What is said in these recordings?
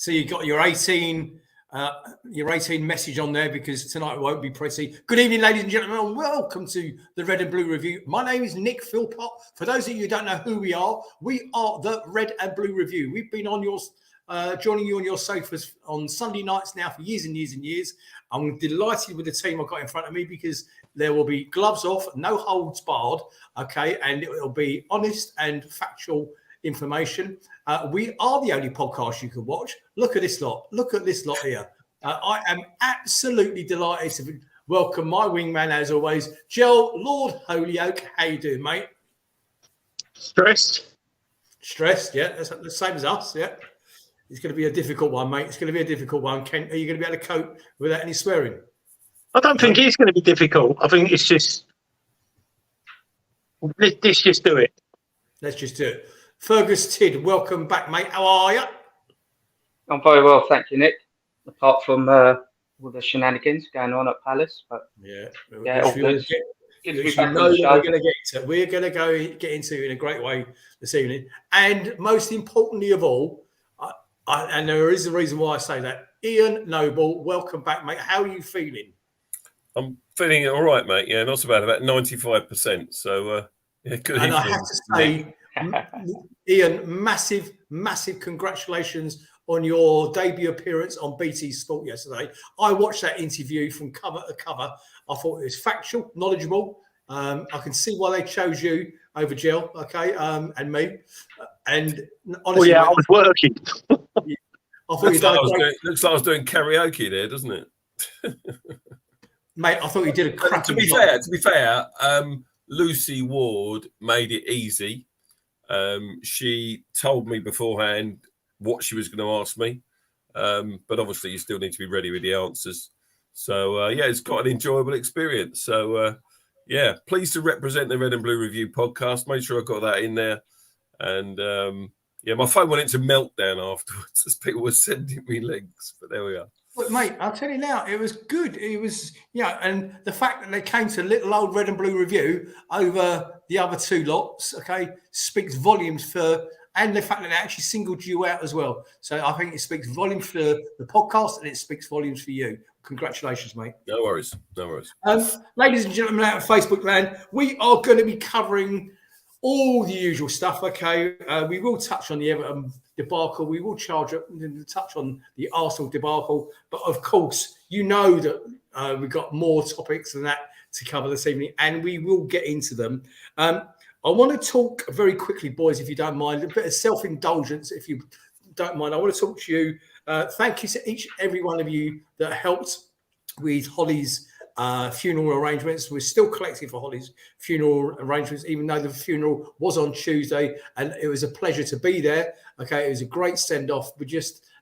So you got your 18 message on there because tonight won't be pretty. Good evening, ladies and gentlemen, and welcome to the Red and Blue Review. My name is Nick Philpott. For those of you who don't know who we are the Red and Blue Review. We've been on yours, joining you on your sofas on Sunday nights now for years and years and years. I'm delighted with the team I've got in front of me because there will be gloves off, no holds barred, okay, and it will be honest and factual information. We are the only podcast you can watch. Look at this lot. Look at this lot here. I am absolutely delighted to welcome my wingman, as always, Joel Lord Holyoke. How you doing, mate? Stressed, yeah. That's the same as us, yeah. It's going to be a difficult one, mate. It's going to be a difficult one. Ken, are you going to be able to cope without any swearing? I don't think it's going to be difficult. I think it's just let's just do it. Let's just do it. Fergus Tidd, welcome back, mate. How are you? I'm very well, thank you, Nick. Apart from all the shenanigans going on at Palace, but all good. We're going to get into in a great way this evening, and most importantly of all, and there is a reason why I say that. Ian Noble, welcome back, mate. How are you feeling? I'm feeling all right, mate. Yeah, not so bad. About 95%. So, good. And I have to say, Ian, massive congratulations on your debut appearance on BT Sport yesterday. I watched that interview from cover to cover. I thought it was factual, knowledgeable. I can see why they chose you over Jill, okay, and me. And honestly, I was working. I thought looks like I was doing karaoke there, doesn't it? Mate, I thought you did a cracking job. To be fair, Lucy Ward made it easy. She told me beforehand what she was going to ask me, but obviously you still need to be ready with the answers. So it's got an enjoyable experience. So pleased to represent the Red and Blue Review podcast. Made sure I got that in there, and my phone went into meltdown afterwards as people were sending me links. But there we are. But mate, I'll tell you now, it was good. It was, and the fact that they came to little old Red and Blue Review over the other two lots, okay, speaks volumes for, and the fact that they actually singled you out as well. So I think it speaks volumes for the podcast and it speaks volumes for you. Congratulations, mate. No worries. Ladies and gentlemen out of Facebook land, we are going to be covering all the usual stuff, okay? We will touch on the Everton debacle. We will touch on the Arsenal debacle. But, of course, you know that we've got more topics than that to cover this evening, and we will get into them. I want to talk very quickly, boys, if you don't mind, a bit of self-indulgence, if you don't mind. I want to talk to you. Thank you to each and every one of you that helped with Holly's funeral arrangements. We're still collecting for Holly's funeral arrangements, even though the funeral was on Tuesday, and it was a pleasure to be there. Okay, it was a great send-off.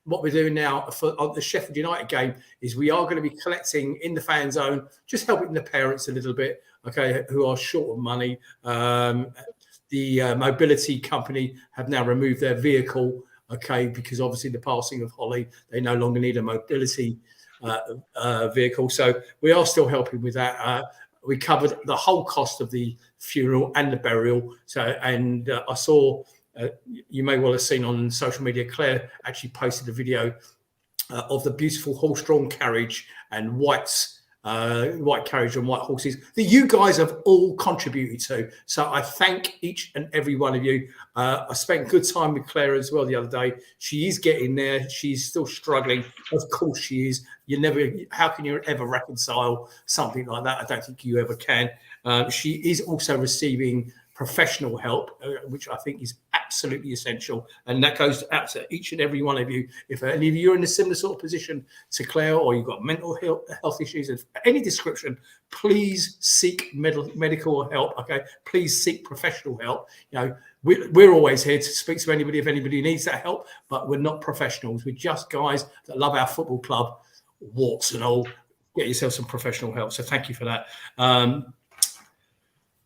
What we're doing now for the Sheffield United game is we are going to be collecting in the fan zone, just helping the parents a little bit, okay, who are short of money. The mobility company have now removed their vehicle, okay, because obviously the passing of Holly, they no longer need a mobility vehicle. So we are still helping with that. We covered the whole cost of the funeral and the burial. I saw, you may well have seen on social media, Claire actually posted a video of the beautiful horse-drawn carriage and white carriage and white horses that you guys have all contributed to. So I thank each and every one of you. I spent good time with Claire as well the other day. She is getting there. She's still struggling. Of course she is. How can you ever reconcile something like that? I don't think you ever can. She is also receiving professional help, which I think is absolutely essential. And that goes out to each and every one of you. If any of you are in a similar sort of position to Claire, or you've got mental health issues of any description, please seek medical help. Okay, please seek professional help. We're always here to speak to anybody if anybody needs that help, but we're not professionals. We're just guys that love our football club, warts and all. Get yourself some professional help. So thank you for that.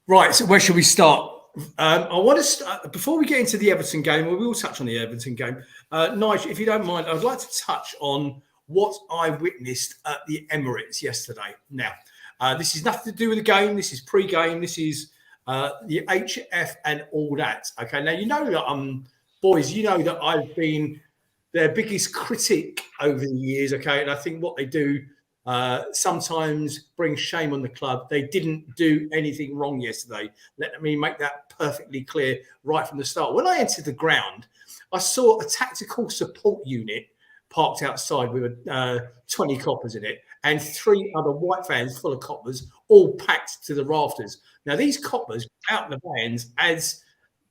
Right, so where should we start? I want to start, before we get into the Everton game, we will touch on the Everton game. Nigel, if you don't mind, I'd like to touch on what I witnessed at the Emirates yesterday. Now, this is nothing to do with the game. This is pre-game. This is the HF and all that. Okay, now, you know that, boys, you know that I've been their biggest critic over the years. Okay, and I think what they do sometimes brings shame on the club. They didn't do anything wrong yesterday. Let me make that perfectly clear right from the start. When I entered the ground, I saw a tactical support unit parked outside with 20 coppers in it and 3 other white vans full of coppers, all packed to the rafters. Now, these coppers out in the vans as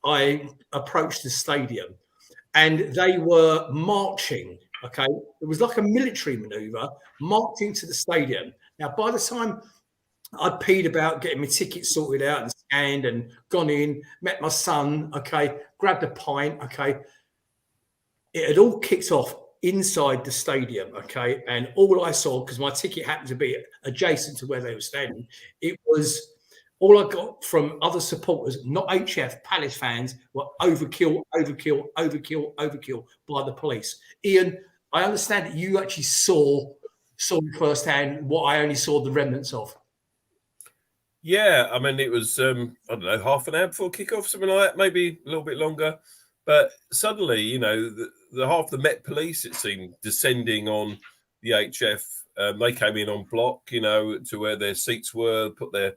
I approached the stadium, and they were marching, okay? It was like a military maneuver, marching to the stadium. Now, by the time I'd peed about getting my ticket sorted out and scanned and gone in, met my son, okay, grabbed a pint, okay, it had all kicked off inside the stadium, okay, and all I saw, because my ticket happened to be adjacent to where they were standing, it was all I got from other supporters, not HF, Palace fans, were overkill by the police. Ian, I understand that you actually saw firsthand what I only saw the remnants of. Yeah, I mean, it was, I don't know, half an hour before kickoff, something like that, maybe a little bit longer. But suddenly, you know, the half the Met Police, it seemed, descending on the HF. They came in on block, you know, to where their seats were, put their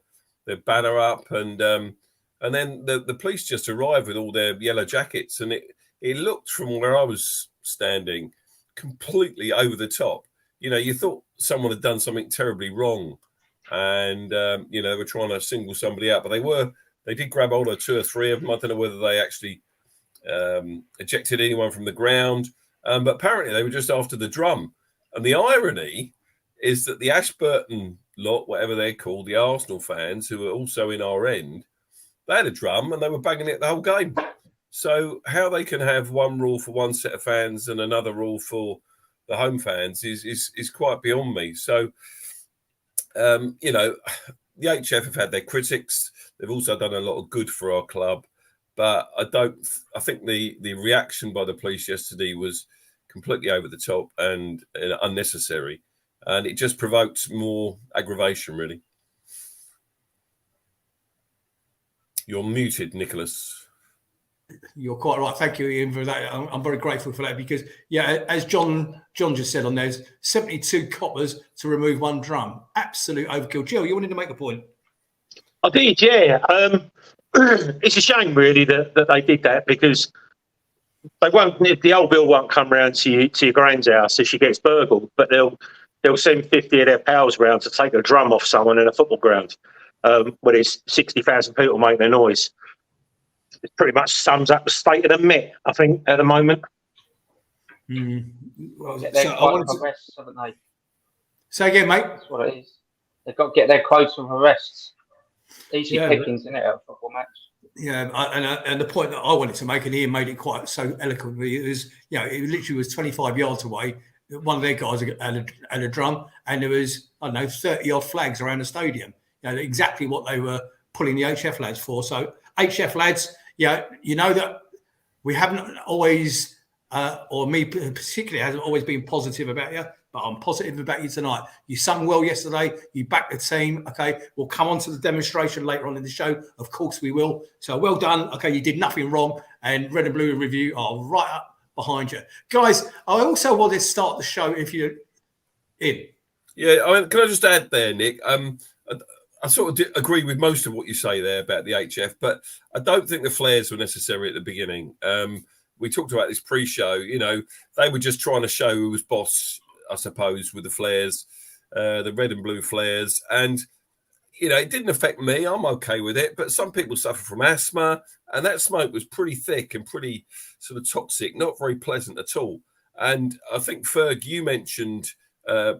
banner up, and then the police just arrived with all their yellow jackets, and it looked from where I was standing completely over the top. You know, you thought someone had done something terribly wrong, and you know, they were trying to single somebody out, but they did grab hold of 2 or 3 of them. I don't know whether they actually ejected anyone from the ground, but apparently they were just after the drum. And the irony is that the Ashburton lot, whatever they're called, the Arsenal fans who were also in our end, they had a drum and they were banging it the whole game. So how they can have one rule for one set of fans and another rule for the home fans is quite beyond me. So you know, the HF have had their critics. They've also done a lot of good for our club. But I think the reaction by the police yesterday was completely over the top and unnecessary. And it just provoked more aggravation, really. You're muted, Nicholas. You're quite right. Thank you, Ian, for that. I'm very grateful for that because, yeah, as John just said on there's 72 coppers to remove 1 drum. Absolute overkill. Jill, you wanted to make a point? I did, yeah. It's a shame, really, that they did that because they won't. The old bill won't come round to your gran's house if she gets burgled, but they'll send 50 of their pals round to take a drum off someone in a football ground where there's 60,000 people making a noise. It pretty much sums up the state of the Met, I think, at the moment. Well, get their quotes of arrests, haven't they? Say again, mate. That's what it is. They've got to get their quotes of arrests. Easy pickings, isn't it, at a football match? Yeah, and the point that I wanted to make, and Ian made it quite so eloquently, is, you know, it literally was 25 yards away. One of their guys had a drum, and there was, I don't know, 30-odd flags around the stadium. You know, exactly what they were pulling the HF lads for. So, HF lads, yeah, you know that we haven't always, or me particularly, hasn't always been positive about you, but I'm positive about you tonight. You sung well yesterday. You backed the team. Okay, we'll come on to the demonstration later on in the show. Of course we will. So well done. Okay, you did nothing wrong. And Red and Blue Review are right up behind you. Guys, I also want to start the show if you're in. Yeah, I mean, can I just add there, Nick? I sort of agree with most of what you say there about the HF, but I don't think the flares were necessary at the beginning. We talked about this pre-show. You know, they were just trying to show who was boss, I suppose, with the flares, the red and blue flares. And, you know, it didn't affect me. I'm okay with it. But some people suffer from asthma, and that smoke was pretty thick and pretty sort of toxic, not very pleasant at all. And I think, Ferg, you mentioned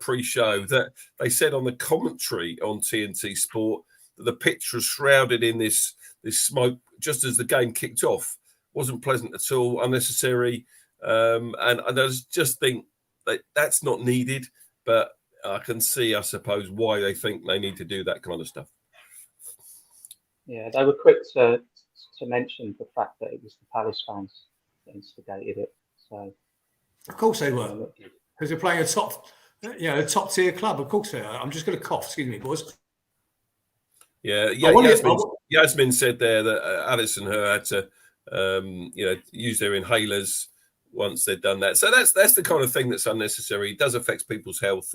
pre-show that they said on the commentary on TNT Sport that the pitch was shrouded in this smoke just as the game kicked off. Wasn't pleasant at all, unnecessary. And I just think that's not needed, but I can see, I suppose, why they think they need to do that kind of stuff. Yeah, they were quick to mention the fact that it was the Palace fans that instigated it. So, of course they were, because they're playing a top tier club. Of course they are. I'm just going to cough. Excuse me, boys. Yeah. Yasmin said there that Alice and her had to, use their inhalers once they've done that. So that's the kind of thing that's unnecessary. It does affect people's health,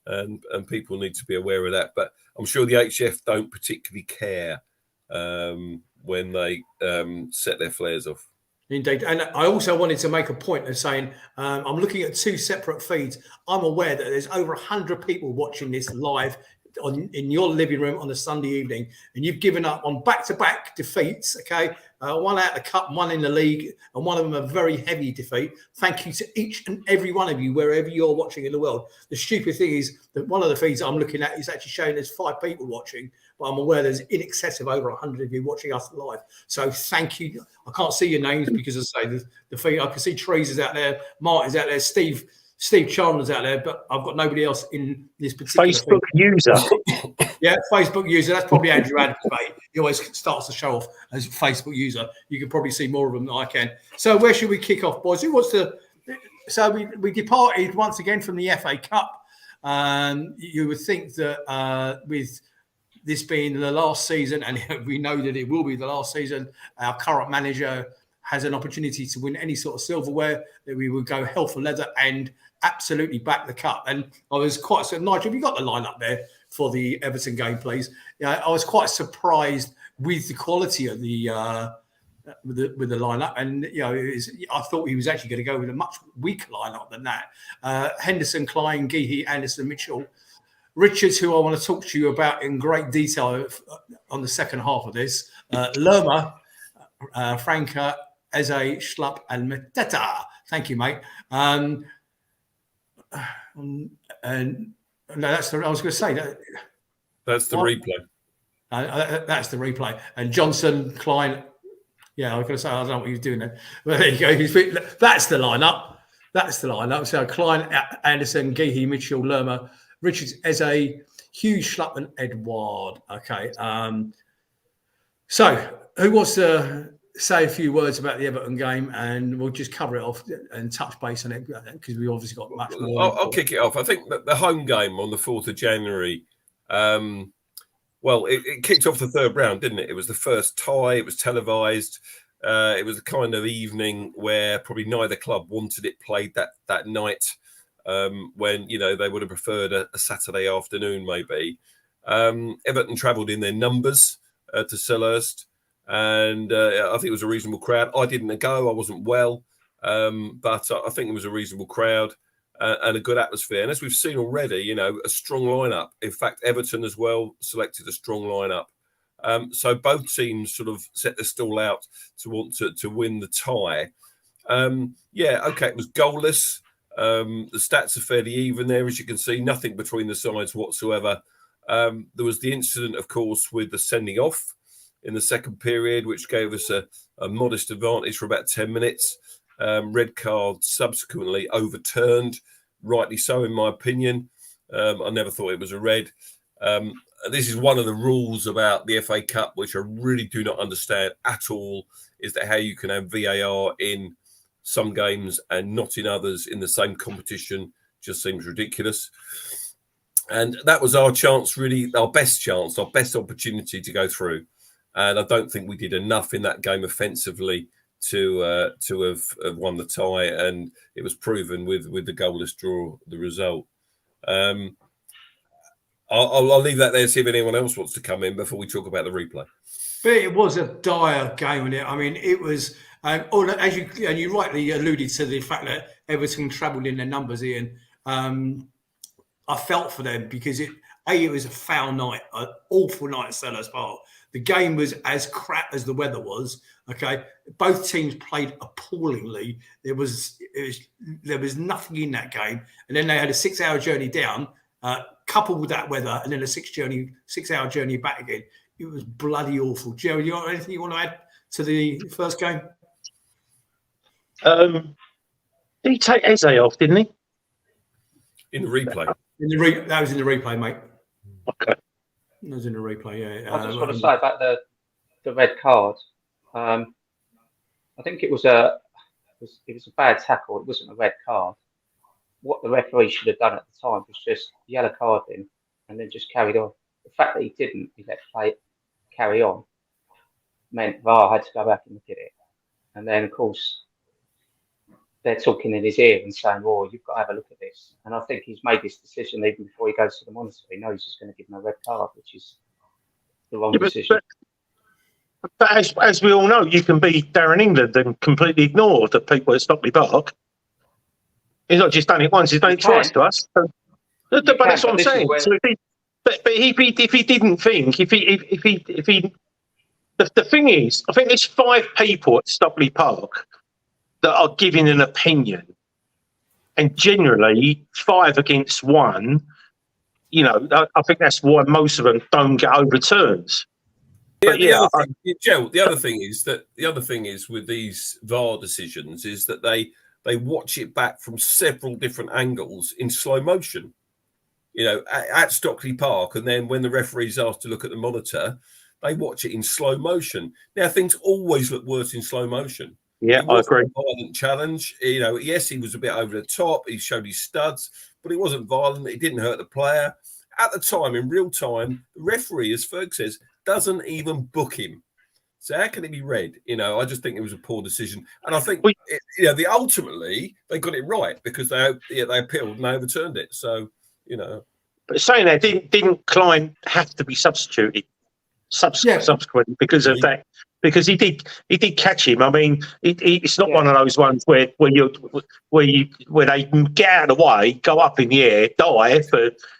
and people need to be aware of that. But I'm sure the HF don't particularly care when they set their flares off. Indeed. And I also wanted to make a point of saying I'm looking at 2 separate feeds. I'm aware that there's over 100 people watching this live in your living room on a Sunday evening, and you've given up on back-to-back defeats, okay? One out of the cup, one in the league, and one of them a very heavy defeat. Thank you to each and every one of you, wherever you're watching in the world. The stupid thing is that one of the feeds I'm looking at is actually showing there's 5 people watching, but I'm aware there's in excess of over 100 of you watching us live. So thank you. I can't see your names because, as I say, the feed, I can see Teresa's out there, Martin's out there, Steve Chandler's out there, but I've got nobody else in this particular Facebook user. Yeah, Facebook user. That's probably Andrew Adams, mate. He always starts the show off as a Facebook user. You can probably see more of them than I can. So where should we kick off, boys? Who wants to? So we departed once again from the FA Cup. You would think that with this being the last season, and we know that it will be the last season, our current manager has an opportunity to win any sort of silverware, that we would go hell for leather and absolutely back the cup. And I was quite so Nigel, have you got the lineup there for the Everton game, please? Yeah, I was quite surprised with the quality of the with the lineup, and I thought he was actually going to go with a much weaker lineup than that. Henderson, Klein, Geehee, Anderson, Mitchell, Richards, who I want to talk to you about in great detail on the second half of this. Lerma, Franca, Eze, Schlupp, and Mateta. Thank you, mate. And no, that's the. I was going to say that. That's the replay. That's the replay. And Johnson, Klein. Yeah, I was going to say I don't know what he was doing there. But there you go. That's the lineup. That's the lineup. So Klein, Anderson, Geehee, Mitchell, Lerma, Richards, Eze, Hughes, Schlupp, and Edward. Okay. So who wants to say a few words about the Everton game, and we'll just cover it off and touch base on it because we obviously got much more. I'll kick it off. I think that the home game on the 4th of January, it kicked off the third round, didn't it? It was the first tie. It was televised. It was the kind of evening where probably neither club wanted it played that night, when they would have preferred a Saturday afternoon maybe. Everton travelled in their numbers to Selhurst. And I think it was a reasonable crowd. I didn't go. I wasn't well. But I think it was a reasonable crowd and a good atmosphere. And as we've seen already, a strong lineup. In fact, Everton as well selected a strong lineup. So both teams sort of set their stall out to want to win the tie. It was goalless. The stats are fairly even there, as you can see. Nothing between the sides whatsoever. There was the incident, of course, with the sending off in the second period, which gave us a modest advantage for about 10 minutes. Red card subsequently overturned, rightly so, in my opinion. I never thought it was a red. This is one of the rules about the FA Cup, which I really do not understand at all, is that how you can have VAR in some games and not in others in the same competition just seems ridiculous. And that was our chance, really, our best opportunity to go through. And I don't think we did enough in that game offensively to have won the tie, and it was proven with the goalless draw, the result. I'll leave that there, see if anyone else wants to come in before we talk about the replay. But it was a dire game, wasn't it? I mean, it was, as you rightly alluded to the fact that Everton travelled in their numbers, Ian. I felt for them because it was a foul night, an awful night at Selhurst Park. The game was as crap as the weather was. Okay, both teams played appallingly. There was nothing in that game, and then they had a 6-hour journey down, coupled with that weather, and then a 6-hour journey back again. It was bloody awful. Jerry, you got anything you want to add to the first game? Did he take Eze off? Didn't he? In the replay. That was in the replay, mate. Okay. That was in the replay, yeah. I just want to say about the red card. I think it was a bad tackle. It wasn't a red card. What the referee should have done at the time was just yellow card him and then just carried on. The fact that he didn't, he let play carry on, meant VAR had to go back and look at it. And then, of course, they're talking in his ear and saying, "Oh, you've got to have a look at this." And I think he's made this decision even before he goes to the monitor. He knows he's going to give him a red card, which is the wrong decision. But as we all know, you can be Darren England and completely ignore the people at Stockley Park. He's not just done it once; he's done it twice to us. But that's what I'm saying. So if he didn't think, if he, the thing is, I think there's 5 people at Stockley Park that are giving an opinion, and generally 5 against 1. You know, I think that's why most of them don't get overturns. The other thing is with these VAR decisions is that they watch it back from several different angles in slow motion. You know, at Stockley Park, and then when the referee's asked to look at the monitor, they watch it in slow motion. Now, things always look worse in slow motion. Yeah, I agree. A violent challenge. You know, yes, he was a bit over the top. He showed his studs, but he wasn't violent. He didn't hurt the player. At the time, in real time, the referee, as Ferg says, doesn't even book him. So how can it be red? You know, I just think it was a poor decision. And I think, ultimately, they got it right because they appealed and they overturned it. So, you know. But saying that, didn't Klein have to be substituted subsequently because of that? Because he did catch him. I mean, it's not one of those ones where they get out of the way, go up in the air, die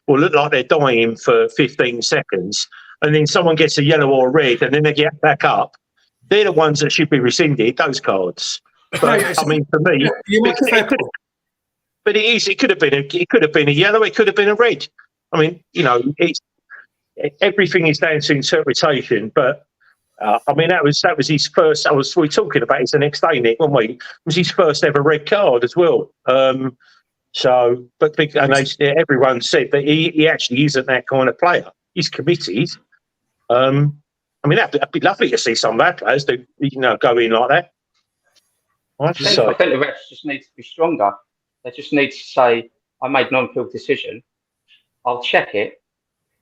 or look like they're dying for 15 seconds, and then someone gets a yellow or a red, and then they get back up. They're the ones that should be rescinded. Those cards. But I mean, for me, it could have been a yellow. It could have been a red. I mean, you know, everything is down to interpretation, but. I mean, that was his first. We were talking about it the next day, Nick, weren't we? It was his first ever red card as well. Everyone said that he actually isn't that kind of player. He's committed. I mean, that'd be lovely to see some of our players go in like that. I think the refs just need to be stronger. They just need to say, "I made an on-field decision. I'll check it.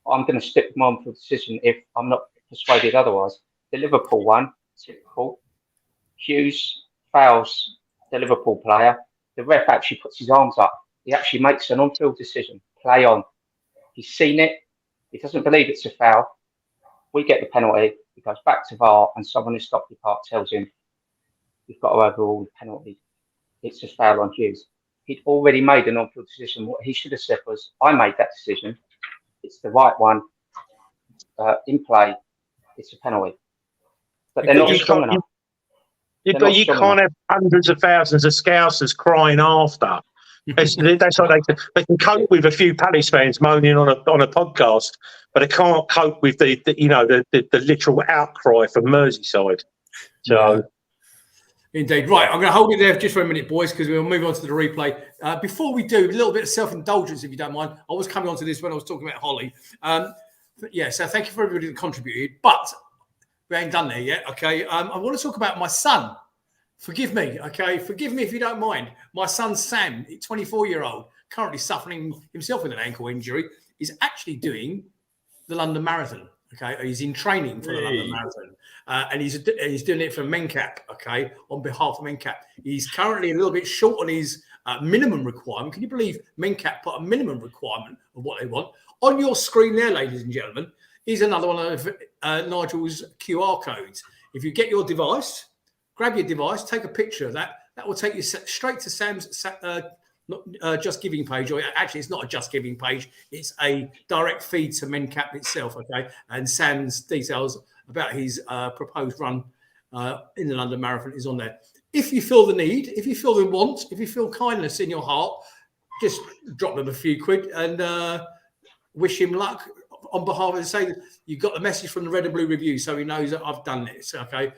I'm going to stick with my on-field decision if I'm not persuaded otherwise." The Liverpool one, typical. Hughes fouls the Liverpool player. The ref actually puts his arms up. He actually makes an on-field decision. Play on. He's seen it. He doesn't believe it's a foul. We get the penalty. He goes back to VAR, and someone in Stockley Park tells him, "You've got to overrule the penalty. It's a foul on Hughes." He'd already made an on-field decision. What he should have said was, "I made that decision. It's the right one. In play, it's a penalty." But they're not strong enough. But you can't have hundreds of thousands of Scousers crying after. That's like they can cope with a few Palace fans moaning on a podcast, but they can't cope with the literal outcry from Merseyside. So, indeed, right. I'm going to hold it there just for a minute, boys, because we'll move on to the replay. Before we do, a little bit of self-indulgence, if you don't mind. I was coming on to this when I was talking about Holly. So thank you for everybody that contributed, but. We ain't done there yet, okay? I want to talk about my son. Forgive me, okay? Forgive me if you don't mind. My son, Sam, 24-year-old, currently suffering himself with an ankle injury, is actually doing the London Marathon, okay? He's in training for the London Marathon. And he's doing it for MenCap, okay, on behalf of MenCap. He's currently a little bit short on his minimum requirement. Can you believe MenCap put a minimum requirement of what they want? On your screen there, ladies and gentlemen, is another one of Nigel's QR codes. If you get your device, grab your device, take a picture of that. That will take you straight to Sam's Just Giving page. Or actually, it's not a Just Giving page. It's a direct feed to MenCap itself, okay? And Sam's details about his proposed run in the London Marathon is on there. If you feel the need, if you feel the want, if you feel kindness in your heart, just drop them a few quid and wish him luck. On behalf of say you got the message from the Red and Blue Review, so he knows that I've done this, okay?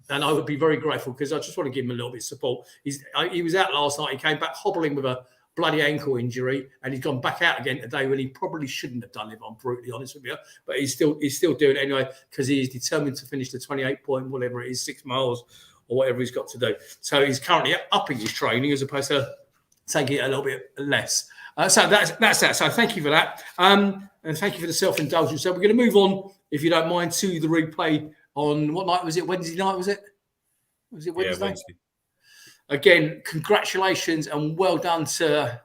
And I would be very grateful because I just want to give him a little bit of support. He was out last night. He came back hobbling with a bloody ankle injury, and he's gone back out again today when he probably shouldn't have done it. If I'm brutally honest with you, but he's still doing it anyway because he is determined to finish the 28 point whatever it is, 6 miles or whatever he's got to do. So he's currently upping his training as opposed to taking it a little bit less. So that's that. So thank you for that. And thank you for the self-indulgence. So we're going to move on, if you don't mind, to the replay on what night was it? Wednesday night, was it? Was it Wednesday? again, congratulations and well done to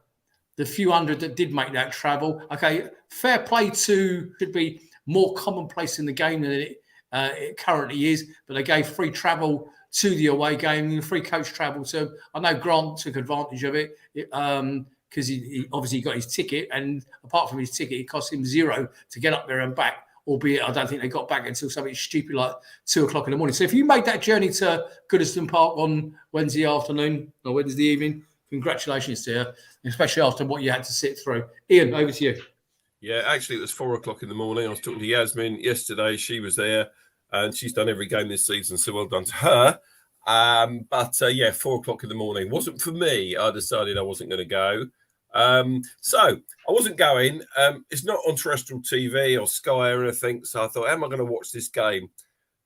the few hundred that did make that travel. Okay, fair play to should be more commonplace in the game than it currently is, but they gave free travel to the away game and free coach travel. So I know Grant took advantage of it because he obviously got his ticket, and apart from his ticket, it cost him $0 to get up there and back. Albeit, I don't think they got back until something stupid like 2:00 in the morning. So if you made that journey to Goodison Park on Wednesday afternoon or Wednesday evening, congratulations to you, especially after what you had to sit through. Ian, over to you. Yeah, actually, it was 4:00 in the morning. I was talking to Yasmin yesterday. She was there, and she's done every game this season, so well done to her. But 4:00 in the morning wasn't for me. I decided I wasn't going to go. So I wasn't going. It's not on terrestrial TV or Sky or anything. So I thought, how am I going to watch this game?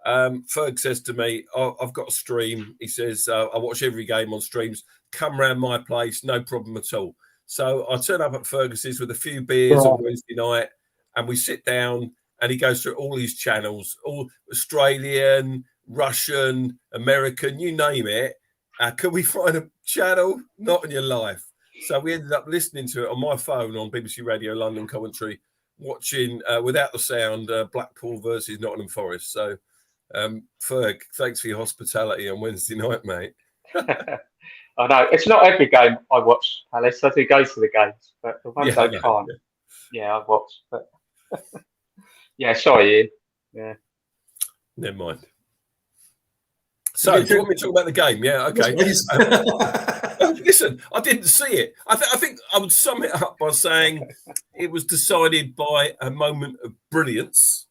Ferg says to me, I've got a stream. He says, I watch every game on streams. Come round my place, no problem at all. So I turn up at Fergus's with a few beers on Wednesday night, and we sit down, and he goes through all his channels, all Australian, Russian, American, you name it. Can we find a channel? Not in your life. So we ended up listening to it on my phone on BBC Radio London commentary, watching without the sound Blackpool versus Nottingham Forest. So, Ferg, thanks for your hospitality on Wednesday night, mate. I know it's not every game I watch, Palace. I do go to the games, but the ones I can't, I watch. But sorry, Ian. Yeah, never mind. So, do you want me to talk about the game? Yeah, okay. Listen, I didn't see it. I think I would sum it up by saying it was decided by a moment of brilliance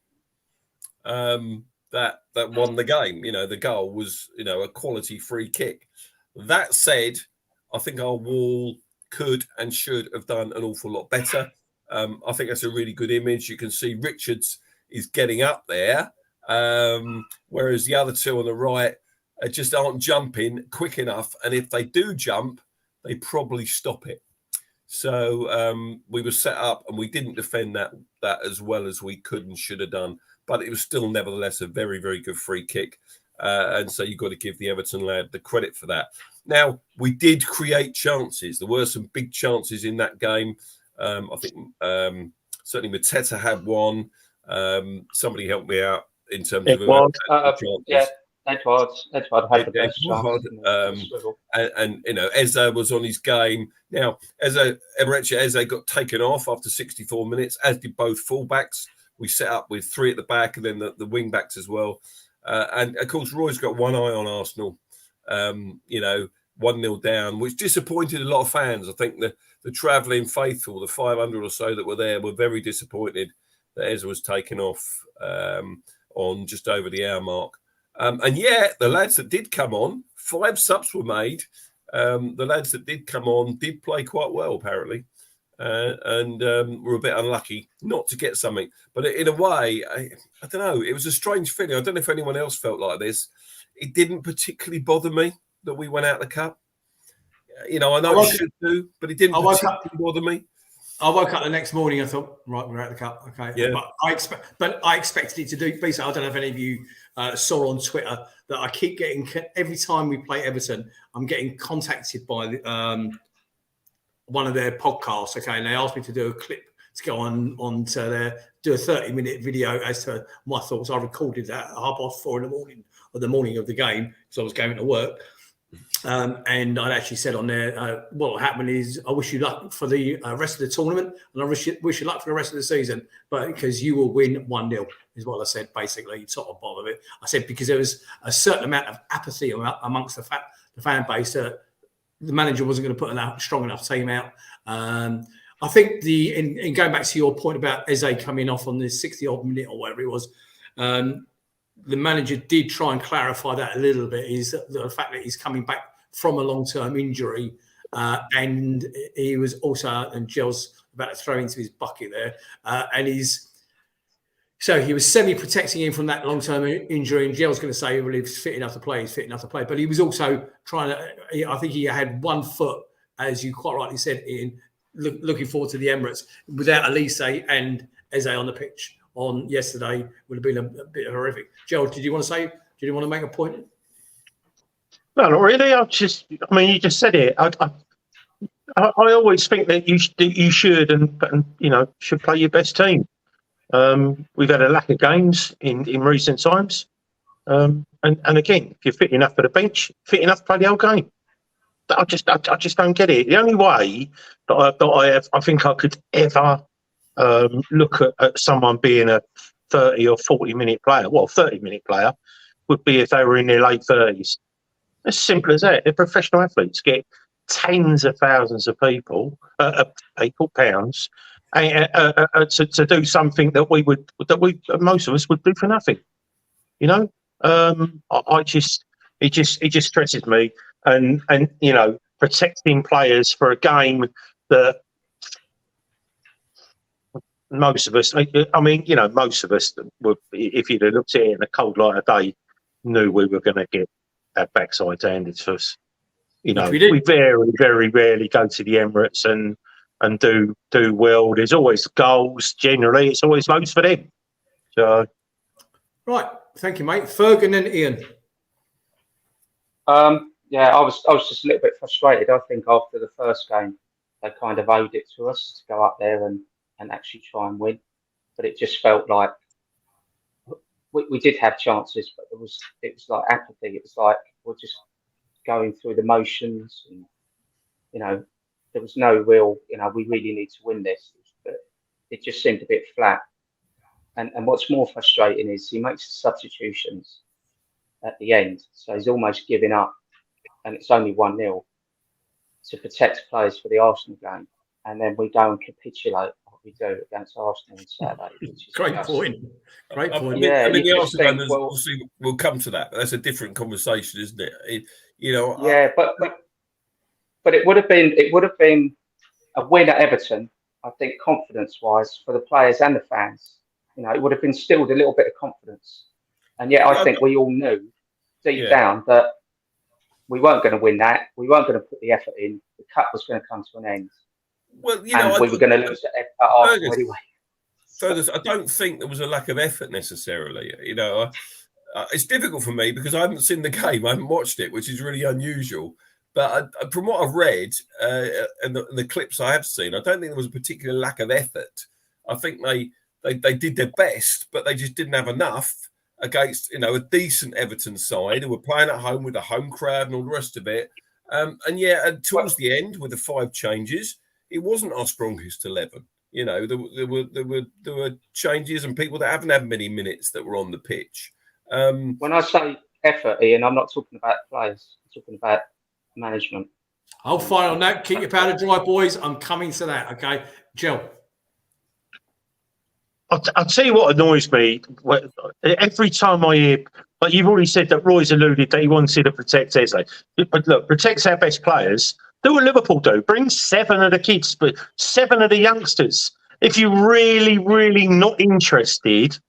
that won the game. You know, the goal was, a quality free kick. That said, I think our wall could and should have done an awful lot better. I think that's a really good image. You can see Richards is getting up there, whereas the other two on the right just aren't jumping quick enough. And if they do jump, they probably stop it. So we were set up and we didn't defend that as well as we could and should have done. But it was still nevertheless a very, very good free kick. And so you've got to give the Everton lad the credit for that. Now, we did create chances. There were some big chances in that game. I think certainly Mateta had one. Somebody helped me out in terms of Edward had the best chance. And Eze was on his game. Now, Eze got taken off after 64 minutes, as did both fullbacks. We set up with three at the back and then the wing backs as well. And of course, Roy's got one eye on Arsenal. 1-0 down, which disappointed a lot of fans. I think the travelling faithful, the 500 or so that were there, were very disappointed that Eze was taken off on just over the hour mark. And yet, the lads that did come on, 5 subs were made. The lads that did come on did play quite well, apparently, and were a bit unlucky not to get something. But in a way, I don't know, it was a strange feeling. I don't know if anyone else felt like this. It didn't particularly bother me that we went out the cup. I know it should do, but it didn't particularly bother me. I woke up the next morning and thought, right, we're out the cup. Okay. Yeah. But I expected it to do. Basically, I don't know if any of you saw on Twitter that I keep getting, every time we play Everton, I'm getting contacted by one of their podcasts. Okay. And they asked me to do a clip to go on to do a 30-minute video as to my thoughts. I recorded that at 4:30 in the morning, or the morning of the game, because I was going to work. And I'd actually said on there, what will happen is I wish you luck for the rest of the tournament, and I wish you luck for the rest of the season, but because you will win 1-0 is what I said, basically, top and bottom of it. I said because there was a certain amount of apathy amongst the fan base that the manager wasn't going to put a strong enough team out. I think in going back to your point about Eze coming off on the 60-odd minute or whatever it was, the manager did try and clarify that a little bit, is the fact that he's coming back from a long-term injury, and he was also, and Gell's about to throw into his bucket there, so he was semi-protecting him from that long-term injury, and Gell's going to say, well, he's fit enough to play, but he was also trying to, I think he had 1 foot, as you quite rightly said, Ian, looking forward to the Emirates, without Elise and Eze on the pitch on yesterday would have been a bit horrific. Gerald, did you want to make a point? No, not really. I mean, you just said it. I always think that you should and should play your best team. We've had a lack of games in recent times, and again, if you're fit enough for the bench, fit enough to play the whole game. I just don't get it. The only way that I think I could ever look at someone being a 30 or 40-minute player, 30-minute player, would be if they were in their late 30s. As simple as that. They're professional athletes, get tens of thousands of pounds, to do something that most of us would do for nothing. It just stresses me, and protecting players for a game that most of us, most of us would, if you'd have looked at it in a cold light of day, knew we were going to get our backsides handed to us. We very, very rarely go to the Emirates and do well. There's always goals. Generally, it's always loads for them. So, right, thank you, mate. Ferg and then Ian. I was just a little bit frustrated. I think after the first game, they kind of owed it to us to go up there and actually try and win. But it just felt like we did have chances, but it was like apathy. It was like we're just going through the motions, and there was no real, we really need to win this. But it just seemed a bit flat. And what's more frustrating is he makes the substitutions at the end, so he's almost giving up, and it's only 1-0 to protect players for the Arsenal game, and then we go and capitulate what we do against Arsenal on Saturday. Great point. Yeah, the Arsenal game, we'll come to that, but that's a different conversation, isn't it? But it would have been a win at Everton. I think confidence-wise for the players and the fans, it would have instilled a little bit of confidence. And yet, I think we all knew deep down that we weren't going to win that. We weren't going to put the effort in. The cup was going to come to an end. Well, and we were going to lose at Arsenal anyway. So I don't think there was a lack of effort necessarily. It's difficult for me because I haven't seen the game. I haven't watched it, which is really unusual. But from what I've read and the clips I have seen, I don't think there was a particular lack of effort. I think they did their best, but they just didn't have enough against a decent Everton side who were playing at home with a home crowd and all the rest of it. And towards the end with the 5 changes, it wasn't our strongest 11. There were changes and people that haven't had many minutes that were on the pitch. When I say effort, Ian, I'm not talking about players. I'm talking about management. I'll fight on that. Keep your powder dry, boys. I'm coming to that. Okay, Jill. I'll tell you what annoys me. Every time I hear, like you've already said that Roy's alluded that he wanted to protect Eze. But look, protects our best players. Do what Liverpool do. Bring 7 of the kids, but 7 of the youngsters. If you're really, really not interested,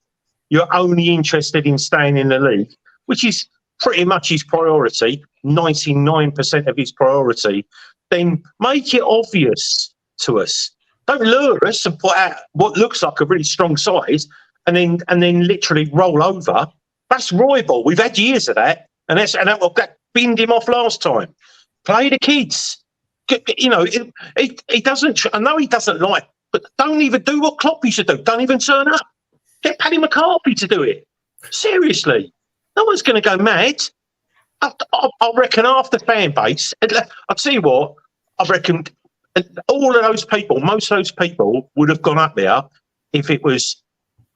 you're only interested in staying in the league, which is pretty much his priority, 99% of his priority, then make it obvious to us. Don't lure us and put out what looks like a really strong side and then literally roll over. That's Roy ball. We've had years of that, and that binned him off last time. Play the kids. He doesn't. I know he doesn't like, but don't even do what Klopp used to do. Don't even turn up. Get Paddy McCarthy to do it. Seriously, no one's going to go mad. I reckon half the fan base. I'll tell you what. I reckon all of those people, most of those people, would have gone up there if it was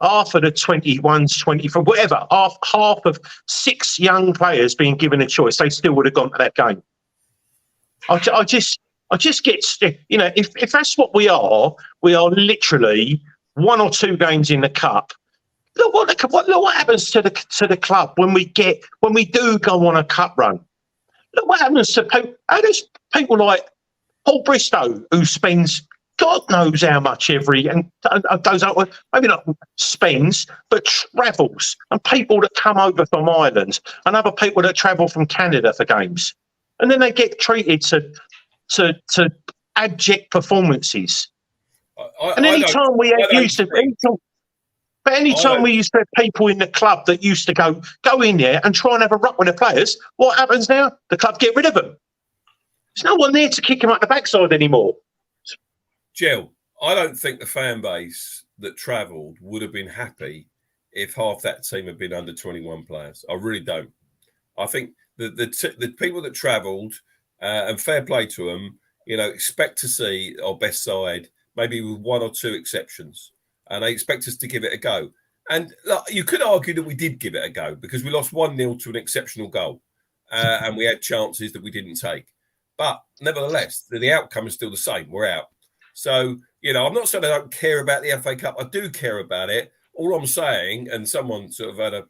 half of the 21s, 24, whatever. Half of 6 young players being given a choice, they still would have gone to that game. I just get, if that's what we are literally 1 or 2 games in the cup. Look what happens to the club when we do go on a cup run. Look what happens to people. How does people like Paul Bristow, who spends God knows how much and goes out, maybe not spends, but travels, and people that come over from Ireland and other people that travel from Canada for games, and then they get treated to abject performances. And any time we have used to. But any time we used to have people in the club that used to go in there and try and have a ruck with the players, what happens now? The club get rid of them. There's no one there to kick them up the backside anymore. Jill, I don't think the fan base that travelled would have been happy if half that team had been under 21 players. I really don't. I think the people that travelled, and fair play to them, expect to see our best side, maybe with one or two exceptions. And they expect us to give it a go. And you could argue that we did give it a go because we lost 1-0 to an exceptional goal. And we had chances that we didn't take. But nevertheless, the outcome is still the same. We're out. So, I'm not saying I don't care about the FA Cup. I do care about it. All I'm saying, and someone sort of had a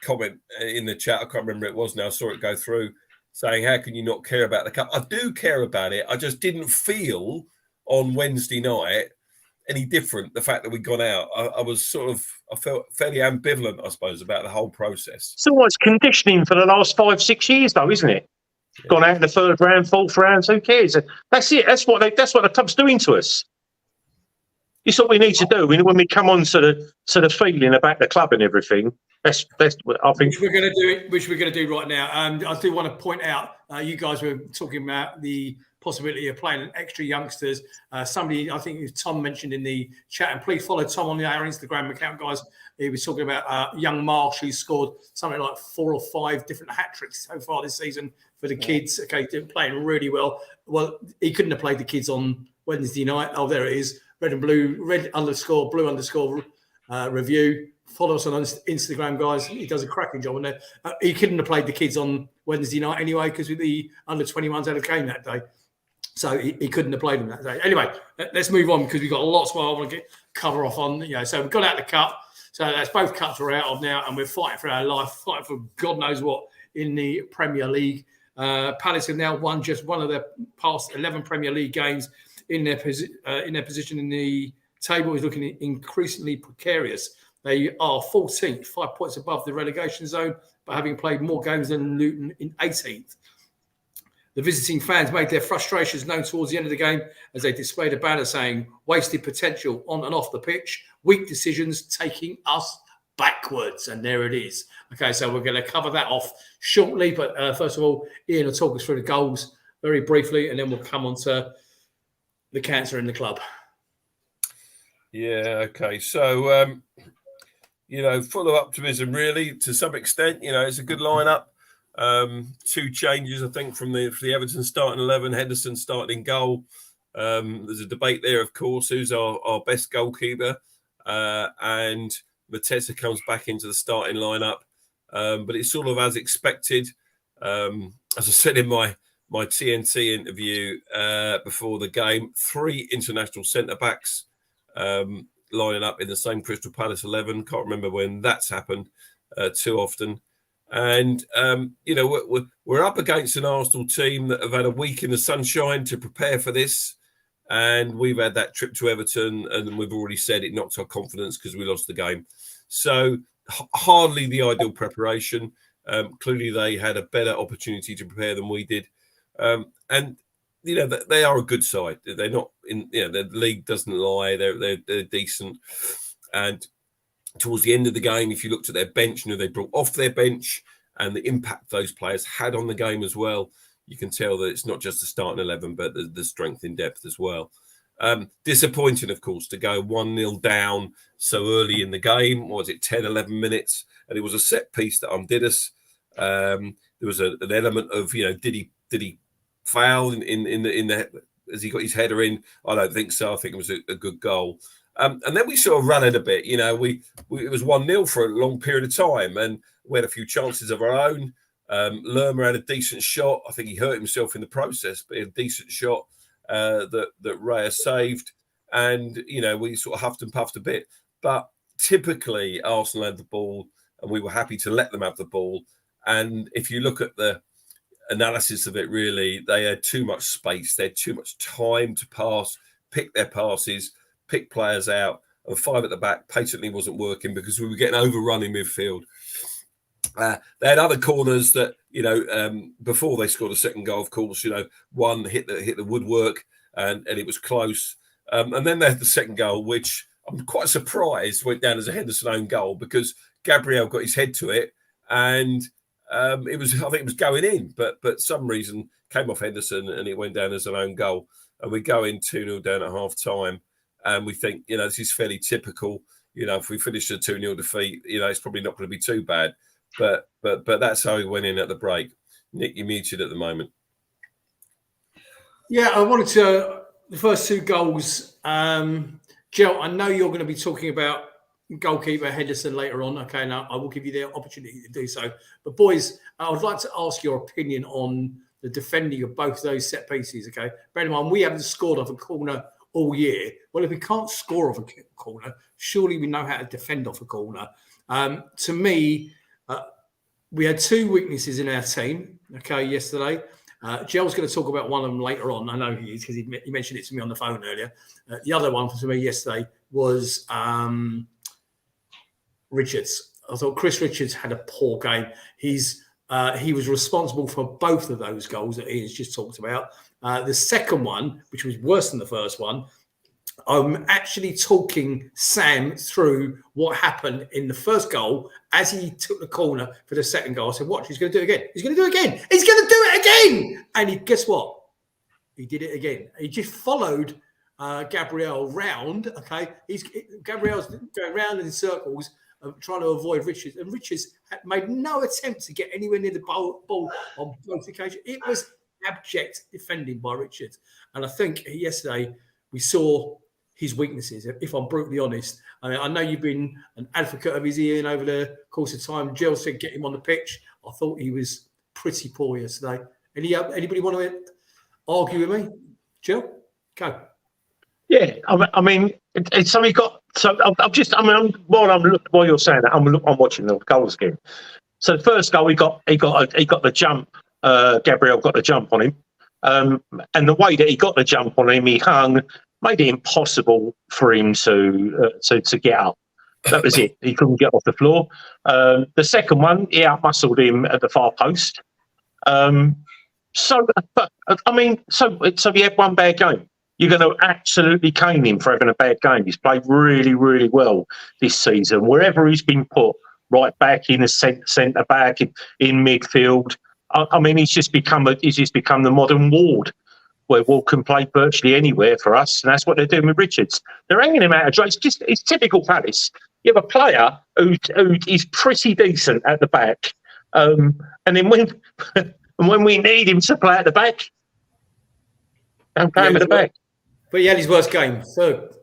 comment in the chat, I can't remember who it was now, I saw it go through, saying, how can you not care about the cup? I do care about it. I just didn't feel on Wednesday night any different, the fact that we'd gone out. I felt fairly ambivalent, I suppose, about the whole process. It's always conditioning for the last 5-6 years, though, isn't it? Yeah. Gone out in the third round, fourth round, who cares? That's it. That's what the club's doing to us. It's what we need to do when we come on to the feeling about the club and everything. That's what I think. Which we're going to do right now. I do want to point out, you guys were talking about the possibility of playing extra youngsters. Somebody, I think Tom mentioned in the chat, and please follow Tom on our Instagram account, guys. He was talking about young Marsh, who scored something like 4 or 5 different hat tricks so far this season for the kids. Okay, playing really well. Well, he couldn't have played the kids on Wednesday night. Oh, there it is. Red _ blue _ review. Follow us on Instagram, guys. He does a cracking job on there. He couldn't have played the kids on Wednesday night anyway because the under 21s had a game that day. So he couldn't have played them that day. Anyway, let's move on because we've got lots more I want to cover off on. So we've got out the cup. So that's both cups we're out of now, and we're fighting for our life, fighting for God knows what in the Premier League. Palace have now won just one of their past 11 Premier League games. In their position in the table is looking increasingly precarious. They are 14th, 5 points above the relegation zone, but having played more games than Luton in 18th. The visiting fans made their frustrations known towards the end of the game as they displayed a banner saying, wasted potential on and off the pitch, weak decisions taking us backwards. And there it is. Okay, so we're going to cover that off shortly. But first of all, Ian will talk us through the goals very briefly, and then we'll come on to the cancer in the club. Yeah, okay. So, full of optimism, really, to some extent. It's a good lineup. 2 changes, I think, for the Everton starting 11, Henderson starting in goal. There's a debate there, of course, who's our best goalkeeper. And Mateta comes back into the starting lineup. But it's sort of as expected. As I said in my TNT interview before the game, 3 international centre-backs lining up in the same Crystal Palace 11. Can't remember when that's happened too often. And, we're up against an Arsenal team that have had a week in the sunshine to prepare for this. And we've had that trip to Everton, and we've already said it knocked our confidence because we lost the game. So hardly the ideal preparation. Clearly, they had a better opportunity to prepare than we did. And they are a good side. They're not in. The league doesn't lie. They're decent. And towards the end of the game, if you looked at their bench, they brought off their bench and the impact those players had on the game as well, you can tell that it's not just the starting 11, but the strength in depth as well. Disappointing, of course, to go 1-0 down so early in the game. Was it 10, 11 minutes? And it was a set piece that undid us. There was an element of, did he foul in the as he got his header in? I don't think so. I think it was a good goal. And then we sort of ran it a bit. It was 1-0 for a long period of time, and we had a few chances of our own. Lerma had a decent shot. I think he hurt himself in the process, but he had a decent shot that Raya saved. And, we sort of huffed and puffed a bit. But typically, Arsenal had the ball, and we were happy to let them have the ball. And if you look at the analysis of it, really, they had too much space. They had too much time to pass, pick their passes, pick players out, and 5 at the back patently wasn't working because we were getting overrun in midfield. They had other corners that, before they scored a second goal, of course, one hit the woodwork and it was close. And then they had the second goal, which I'm quite surprised went down as a Henderson own goal because Gabriel got his head to it and I think it was going in, but some reason came off Henderson and it went down as an own goal. And we go in 2-0 down at half time and we think, this is fairly typical. If we finish a 2-0 defeat, it's probably not going to be too bad. But that's how we went in at the break. Nick, you're muted at the moment. Yeah, I wanted to the first 2 goals. Jill, I know you're going to be talking about goalkeeper Henderson later on. Okay, now I will give you the opportunity to do so. But boys, I would like to ask your opinion on the defending of both those set pieces. Okay, bear in mind we haven't scored off a corner all year. Well, if we can't score off a corner, surely we know how to defend off a corner. To me, we had 2 weaknesses in our team. Okay, yesterday. Gel's going to talk about one of them later on. I know he is because he mentioned it to me on the phone earlier. The other one for me yesterday was Richards. I thought Chris Richards had a poor game. He was responsible for both of those goals that Ian's just talked about. The second one, which was worse than the first one, I'm actually talking Sam through what happened in the first goal as he took the corner for the second goal. I said, watch, he's going to do it again. He's going to do it again. He's going to do it again. And guess what? He did it again. He just followed Gabriel round. Okay. Gabriel's going round in circles, trying to avoid Richards. And Richards had made no attempt to get anywhere near the ball on both occasions. It was abject defending by Richards. And I think yesterday we saw his weaknesses, if I'm brutally honest. I know you've been an advocate of his Ian over the course of time. Jill said get him on the pitch. I thought he was pretty poor yesterday. Anybody want to argue with me? Jill? Go. Yeah, I mean, it's something got. So while you're saying that, I'm watching the goals again. So the first goal, he got the jump. Gabriel got the jump on him, and the way that he got the jump on him, he hung, made it impossible for him to get up. That was it. He couldn't get off the floor. The second one, he outmuscled him at the far post. So if you had one bad game, you're going to absolutely cane him for having a bad game. He's played really, really well this season. Wherever he's been put, right back in the centre back, in midfield. I mean, he's just become the modern Ward, where Ward can play virtually anywhere for us, and that's what they're doing with Richards. They're hanging him out of dry. It's typical Palace. You have a player who is pretty decent at the back, and then when we need him to play at the back, don't play him at the back. But he had his worst game, third.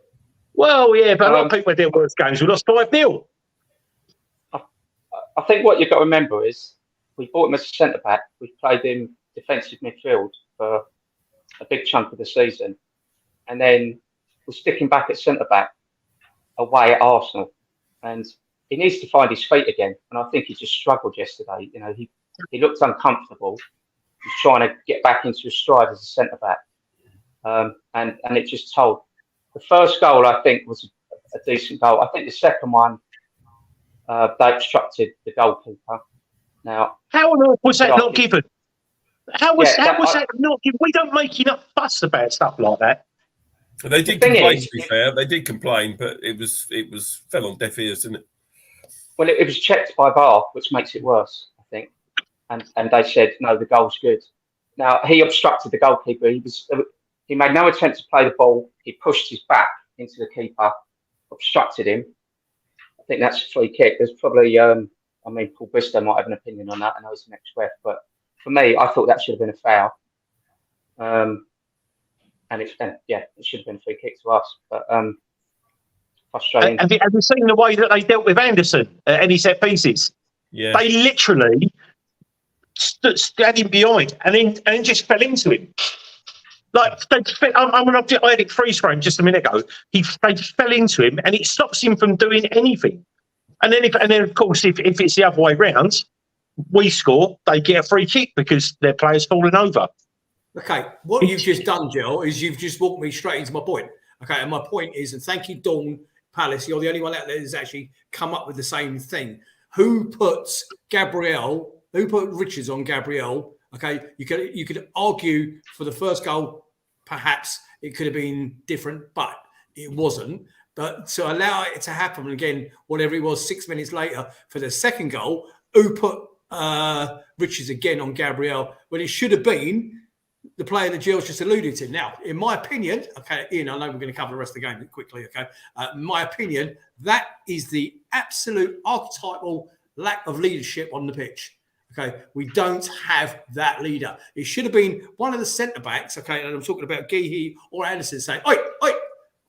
Well, yeah, but a lot of people had their worst games. We lost 5-0. I think what you've got to remember is we bought him as a centre-back. We played him defensive midfield for a big chunk of the season. And then we're sticking back at centre-back away at Arsenal. And he needs to find his feet again. And I think he just struggled yesterday. He looked uncomfortable. He's trying to get back into his stride as a centre-back. And it just told. The first goal, I think, was a decent goal. I think the second one, they obstructed the goalkeeper. Now, how on earth was that not given? How was that not given? We don't make enough fuss about stuff like that. They did complain. To be fair, they did complain, but it was fell on deaf ears, didn't it? Well, it was checked by VAR, which makes it worse, I think. And they said no, the goal's good. Now he obstructed the goalkeeper. He made no attempt to play the ball. He pushed his back into the keeper, obstructed him. I think that's a free kick. There's probably, Paul Bristow might have an opinion on that. I know he's an ex-ref, but for me, I thought that should have been a foul. And it should have been a free kick to us. But frustrating. Have you seen the way that they dealt with Anderson at any set pieces? Yeah, they literally stood him behind and then just fell into him. Like I had it freeze frame just a minute ago. They fell into him, and it stops him from doing anything. And then of course, if it's the other way round, we score, they get a free kick because their player's fallen over. Okay, what you've just done, Jill, is you've just walked me straight into my point. Okay, and my point is, and thank you, Dawn Palace, you're the only one out there that's actually come up with the same thing. Who put Richards on Gabriel? Okay, you could argue for the first goal, perhaps it could have been different, but it wasn't. But to allow it to happen again, whatever it was, 6 minutes later for the second goal, who put Richards again on Gabriel when it should have been the player that Gilles just alluded to. Now, in my opinion, okay, Ian, I know we're going to cover the rest of the game quickly, okay? In my opinion, that is the absolute archetypal lack of leadership on the pitch. Okay, we don't have that leader. It should have been one of the centre-backs, okay, and I'm talking about Geehee or Anderson saying, oi,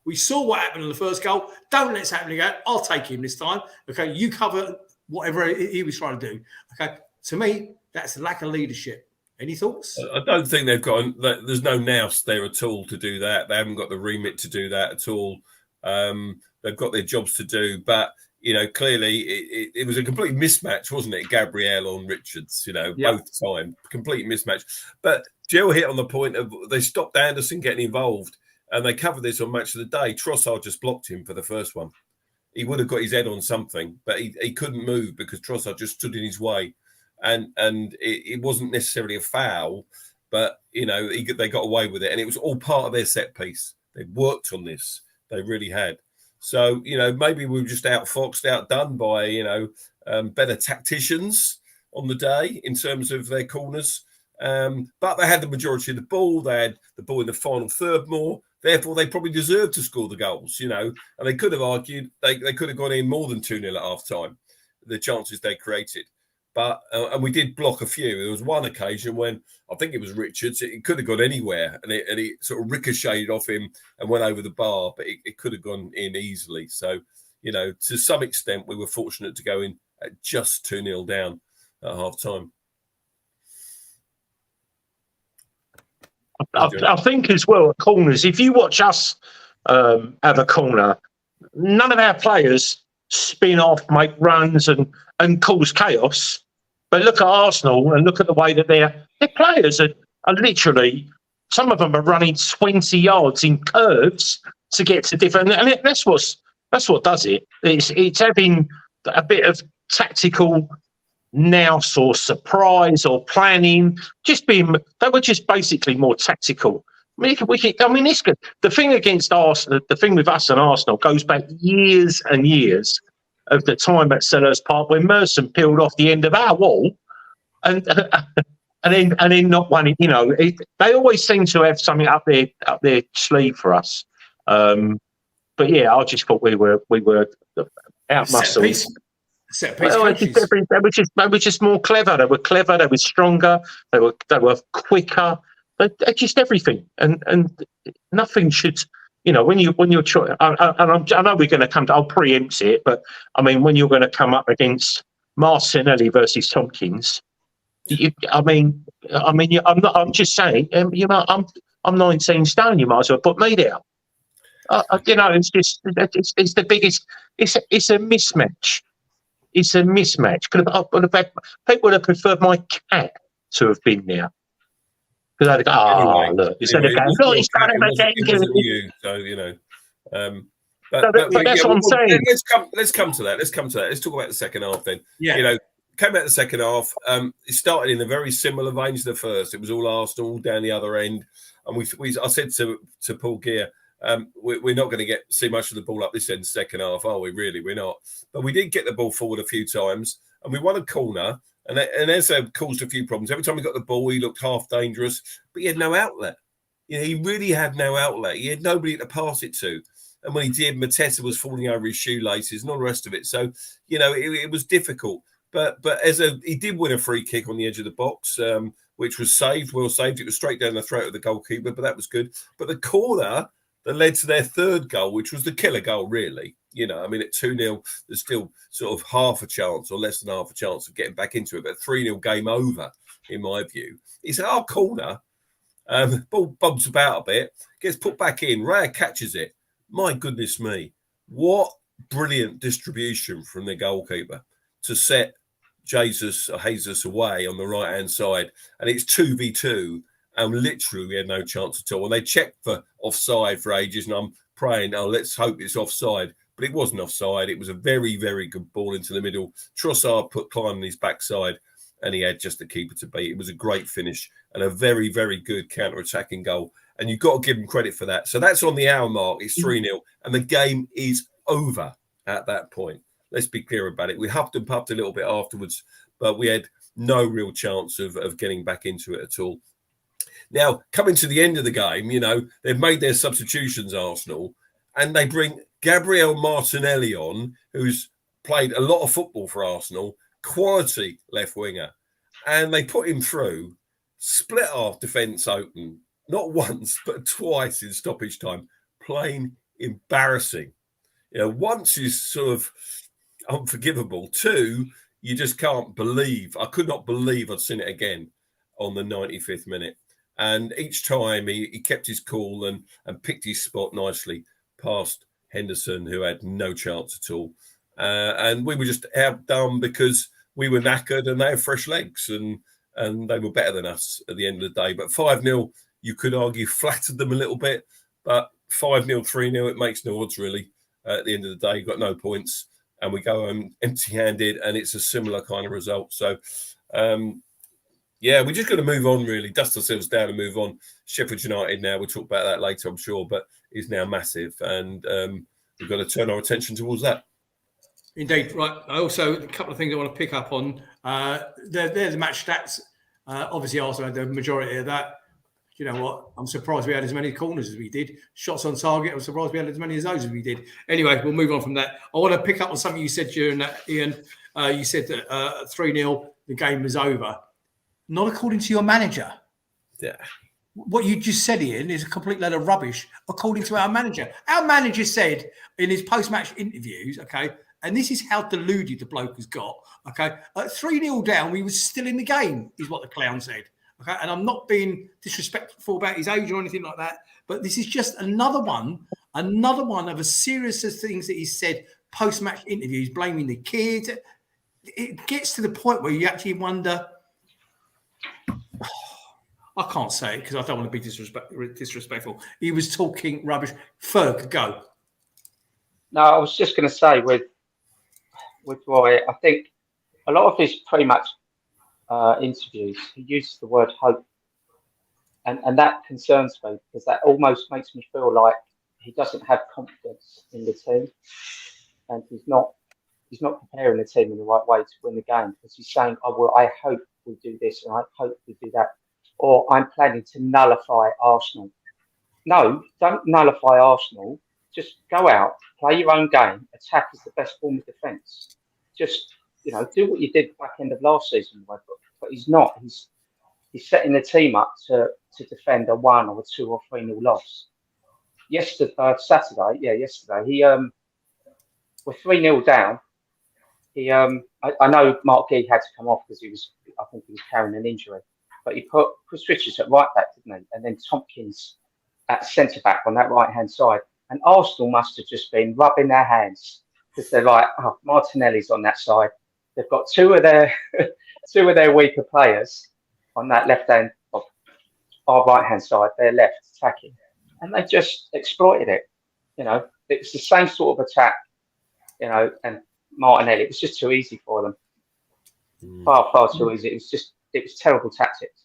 we saw what happened in the first goal. Don't let it happen again. I'll take him this time. Okay, you cover whatever he was trying to do. Okay, to me, that's a lack of leadership. Any thoughts? I don't think they've got. There's no nous there at all to do that. They haven't got the remit to do that at all. They've got their jobs to do, but clearly it was a complete mismatch, wasn't it? Gabriel on Richards, both time, complete mismatch. But Jill hit on the point of they stopped Anderson getting involved, and they covered this on Match of the Day. Trossard just blocked him for the first one. He would have got his head on something, but he couldn't move because Trossard just stood in his way. And it wasn't necessarily a foul, but they got away with it, and it was all part of their set piece. They worked on this, they really had. So maybe we were just outfoxed, outdone by better tacticians on the day in terms of their corners. But they had the majority of the ball. They had the ball in the final third more. Therefore, they probably deserved to score the goals. And they could have argued they could have gone in more than 2-0 at half time. The chances they created. But and we did block a few. There was one occasion when I think it was Richards. It could have gone anywhere, and it sort of ricocheted off him and went over the bar. But it could have gone in easily. So, to some extent, we were fortunate to go in at just 2-0 down at half time. I think as well, at corners, if you watch us have a corner, none of our players spin off, make runs and cause chaos. But look at Arsenal and look at the way that their players are literally, some of them are running 20 yards in curves to get to different, and that's what does it. It's having a bit of tactical nous or surprise or planning, they were just basically more tactical. It's good. The thing against Arsenal, the thing with us and Arsenal goes back years and years of the time at Sellers Park when Merson peeled off the end of our wall and then not winning. They always seem to have something up their sleeve for us. But yeah, I just thought we were out muscled. Set piece they were just more clever. They were clever. They were stronger. They were quicker. They're just everything, and nothing should. When you're trying, I know we're going to come to. I'll preempt it, but I mean, when you're going to come up against Martinelli versus Tompkins, I'm just saying, I'm 19 stone. You might as well put me there. It's the biggest. It's a mismatch. It's a mismatch. People would have preferred my cat to have been there. Because I'd go, look, instead of going, look, he's done it again. But that's what I'm saying. Let's come to that. Let's talk about the second half then. Yeah. Came out the second half. It started in a very similar veins to the first. It was all Arsenal all down the other end. And I said to Paul Gear, we're not going to see much of the ball up this end second half, are we? Really, we're not. But we did get the ball forward a few times, and we won a corner. And Eze caused a few problems. Every time we got the ball, he looked half dangerous, but he had no outlet. He really had no outlet. He had nobody to pass it to. And when he did, Mateta was falling over his shoelaces and all the rest of it. So, it was difficult. But he did win a free kick on the edge of the box, which was well saved. It was straight down the throat of the goalkeeper, but that was good. But the corner that led to their third goal, which was the killer goal, really. At 2-0, there's still sort of half a chance or less than half a chance of getting back into it. But 3-0 game over, in my view. It's our corner. Ball bobs about a bit, gets put back in. Raya catches it. My goodness me. What brilliant distribution from the goalkeeper to set Jesus away on the right-hand side. And it's 2v2. And literally, we had no chance at all. And they checked for offside for ages. And I'm praying, let's hope it's offside. But it wasn't offside. It was a very, very good ball into the middle. Trossard put Klein on his backside, and he had just the keeper to beat. It was a great finish and a very, very good counter-attacking goal. And you've got to give them credit for that. So that's on the hour mark. It's 3-0. And the game is over at that point. Let's be clear about it. We huffed and puffed a little bit afterwards, but we had no real chance of getting back into it at all. Now, coming to the end of the game, they've made their substitutions, Arsenal, and they bring Gabriel Martinelli on, who's played a lot of football for Arsenal, quality left winger. And they put him through, split our defence open, not once, but twice in stoppage time. Plain embarrassing. Once is sort of unforgivable. Two, you just can't believe. I could not believe I'd seen it again on the 95th minute. And each time he kept his cool and picked his spot nicely past Henderson, who had no chance at all. And we were just outdone because we were knackered and they had fresh legs and they were better than us at the end of the day. But 5-0, you could argue, flattered them a little bit. But 5-0, 3-0, it makes no odds, really. At the end of the day, you've got no points. And we go home empty-handed, and it's a similar kind of result. So, we're just going to move on, really, dust ourselves down and move on. Sheffield United now, we'll talk about that later, I'm sure, but is now massive. And we've got to turn our attention towards that. Indeed, right. Also, a couple of things I want to pick up on. They're the match stats. Obviously, Arsenal had the majority of that. You know what? I'm surprised we had as many corners as we did. Shots on target, I'm surprised we had as many of those as we did. Anyway, we'll move on from that. I want to pick up on something you said during that, Ian. You said that 3-0, the game was over. Not according to your manager. Yeah. What you just said, Ian, is a complete load of rubbish, according to our manager. Our manager said in his post-match interviews, okay, and this is how deluded the bloke has got, okay, at 3-0 down, we were still in the game, is what the clown said. Okay, and I'm not being disrespectful about his age or anything like that, but this is just another one of a series of things that he said post-match interviews, blaming the kids. It gets to the point where you actually wonder. I can't say it because I don't want to be disrespectful. He was talking rubbish. Ferg, go. No, I was just going to say with Roy, I think a lot of his pre-match interviews, he uses the word hope, and that concerns me because that almost makes me feel like he doesn't have confidence in the team, and he's not preparing the team in the right way to win the game because he's saying, "Oh well, I hope we do this and I hope we do that," or "I'm planning to nullify Arsenal." No, don't nullify Arsenal. Just go out, play your own game. Attack is the best form of defence. Just do what you did back end of last season, but he's not. He's setting the team up to defend a 1 or a 2 or 3-0 loss. Yesterday, he we're 3-0 down. I know Mark Gee had to come off because I think he was carrying an injury, but he put Chris Richards at right back, didn't he? And then Tompkins at centre back on that right hand side. And Arsenal must have just been rubbing their hands because they're like, "Oh, Martinelli's on that side. They've got two of their weaker players on that left hand, our right hand side. They're left attacking, and they just exploited it. It's the same sort of attack. And Martinelli, it was just too easy for them. Far too easy. It was terrible tactics.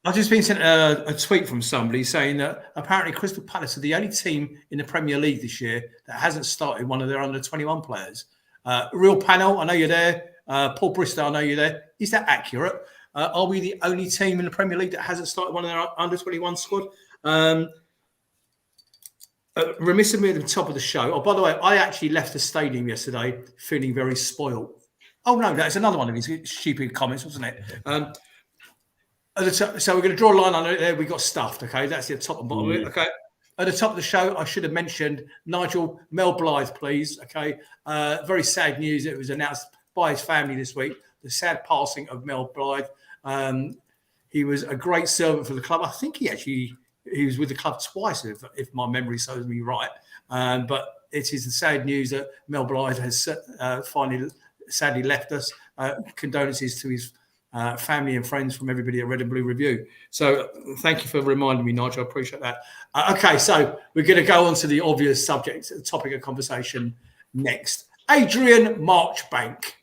I've just been sent a tweet from somebody saying that apparently Crystal Palace are the only team in the Premier League this year that hasn't started one of their under-21 players. Real Panel, I know you're there. Paul Bristow, I know you're there. Is that accurate? Are we the only team in the Premier League that hasn't started one of their under-21 squad? Remiss of me at the top of the show. Oh, by the way, I actually left the stadium yesterday feeling very spoiled. Oh, no, that's another one of his stupid comments, wasn't it? So we're going to draw a line on it there. We got stuffed, okay? That's the top and bottom of it, okay? At the top of the show, I should have mentioned Nigel Mel Blythe, please, okay? Very sad news. It was announced by his family this week, the sad passing of Mel Blythe. He was a great servant for the club. I think he was with the club twice, if my memory serves me right. But it is the sad news that Mel Blythe has finally sadly left us. Condolences to his family and friends from everybody at Red and Blue Review. So thank you for reminding me, Nigel. I appreciate that. Okay, so we're going to go on to the obvious subject, the topic of conversation next. Adrian Marchbank.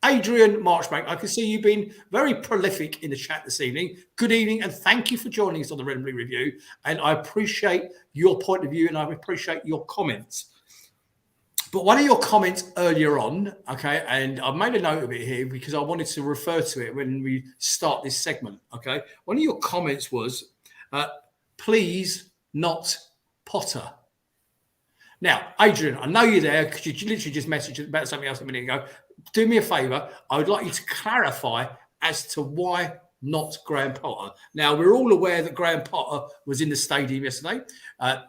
Adrian Marchbank, I can see you've been very prolific in the chat this evening. Good evening, and thank you for joining us on the Red and Blue Review. And I appreciate your point of view, and I appreciate your comments. But one of your comments earlier on, okay, and I've made a note of it here because I wanted to refer to it when we start this segment, okay? One of your comments was, please not Potter. Now, Adrian, I know you're there because you literally just messaged about something else a minute ago. Do me a favour. I would like you to clarify as to why not Graham Potter. Now, we're all aware that Graham Potter was in the stadium yesterday.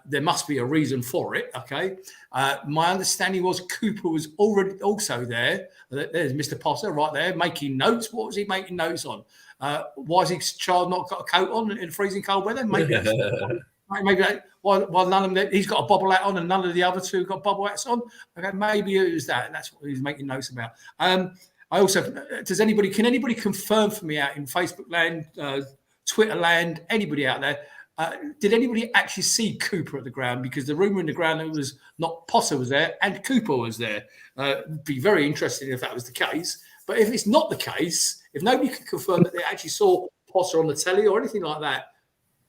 There must be a reason for it, okay? My understanding was Cooper was already also there. There's Mr. Potter right there making notes. What was he making notes on? Why has his child not got a coat on in freezing cold weather? Maybe while none of them, he's got a bobble hat on and none of the other two got bobble hats on. Okay, maybe it was that. That's what he was making notes about. I also, can anybody confirm for me out in Facebook land, Twitter land, anybody out there, did anybody actually see Cooper at the ground? Because the rumour in the ground it was not Potter was there and Cooper was there. It'd be very interesting if that was the case. But if it's not the case, if nobody can confirm that they actually saw Potter on the telly or anything like that,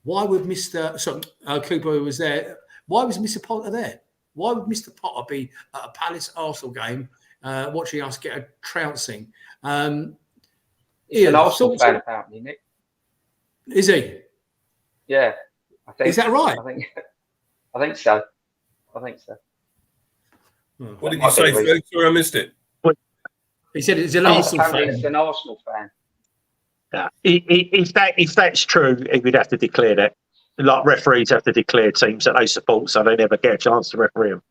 why would Cooper was there? Why was Mr. Potter there? Why would Mr. Potter be at a Palace Arsenal game watching us get a trouncing? He's an Arsenal fan, apparently, Nick. Is he? Yeah, I think. Is that right? I think so. What did you say, Phil? Sorry, I missed it. He said he's an Arsenal fan. He's an Arsenal fan. Yeah. If that's true, he would have to declare that. Like referees have to declare teams that they support, so they never get a chance to referee them.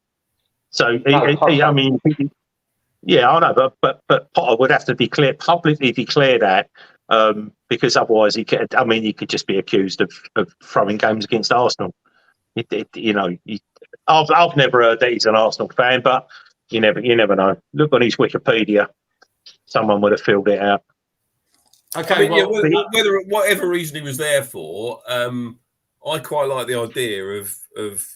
So, I mean, yeah, I know, but Potter would have to publicly declare that because otherwise he could just be accused of throwing games against Arsenal. I've never heard that he's an Arsenal fan, but you never know. Look on his Wikipedia, someone would have filled it out. Okay, whatever reason he was there for, I quite like the idea of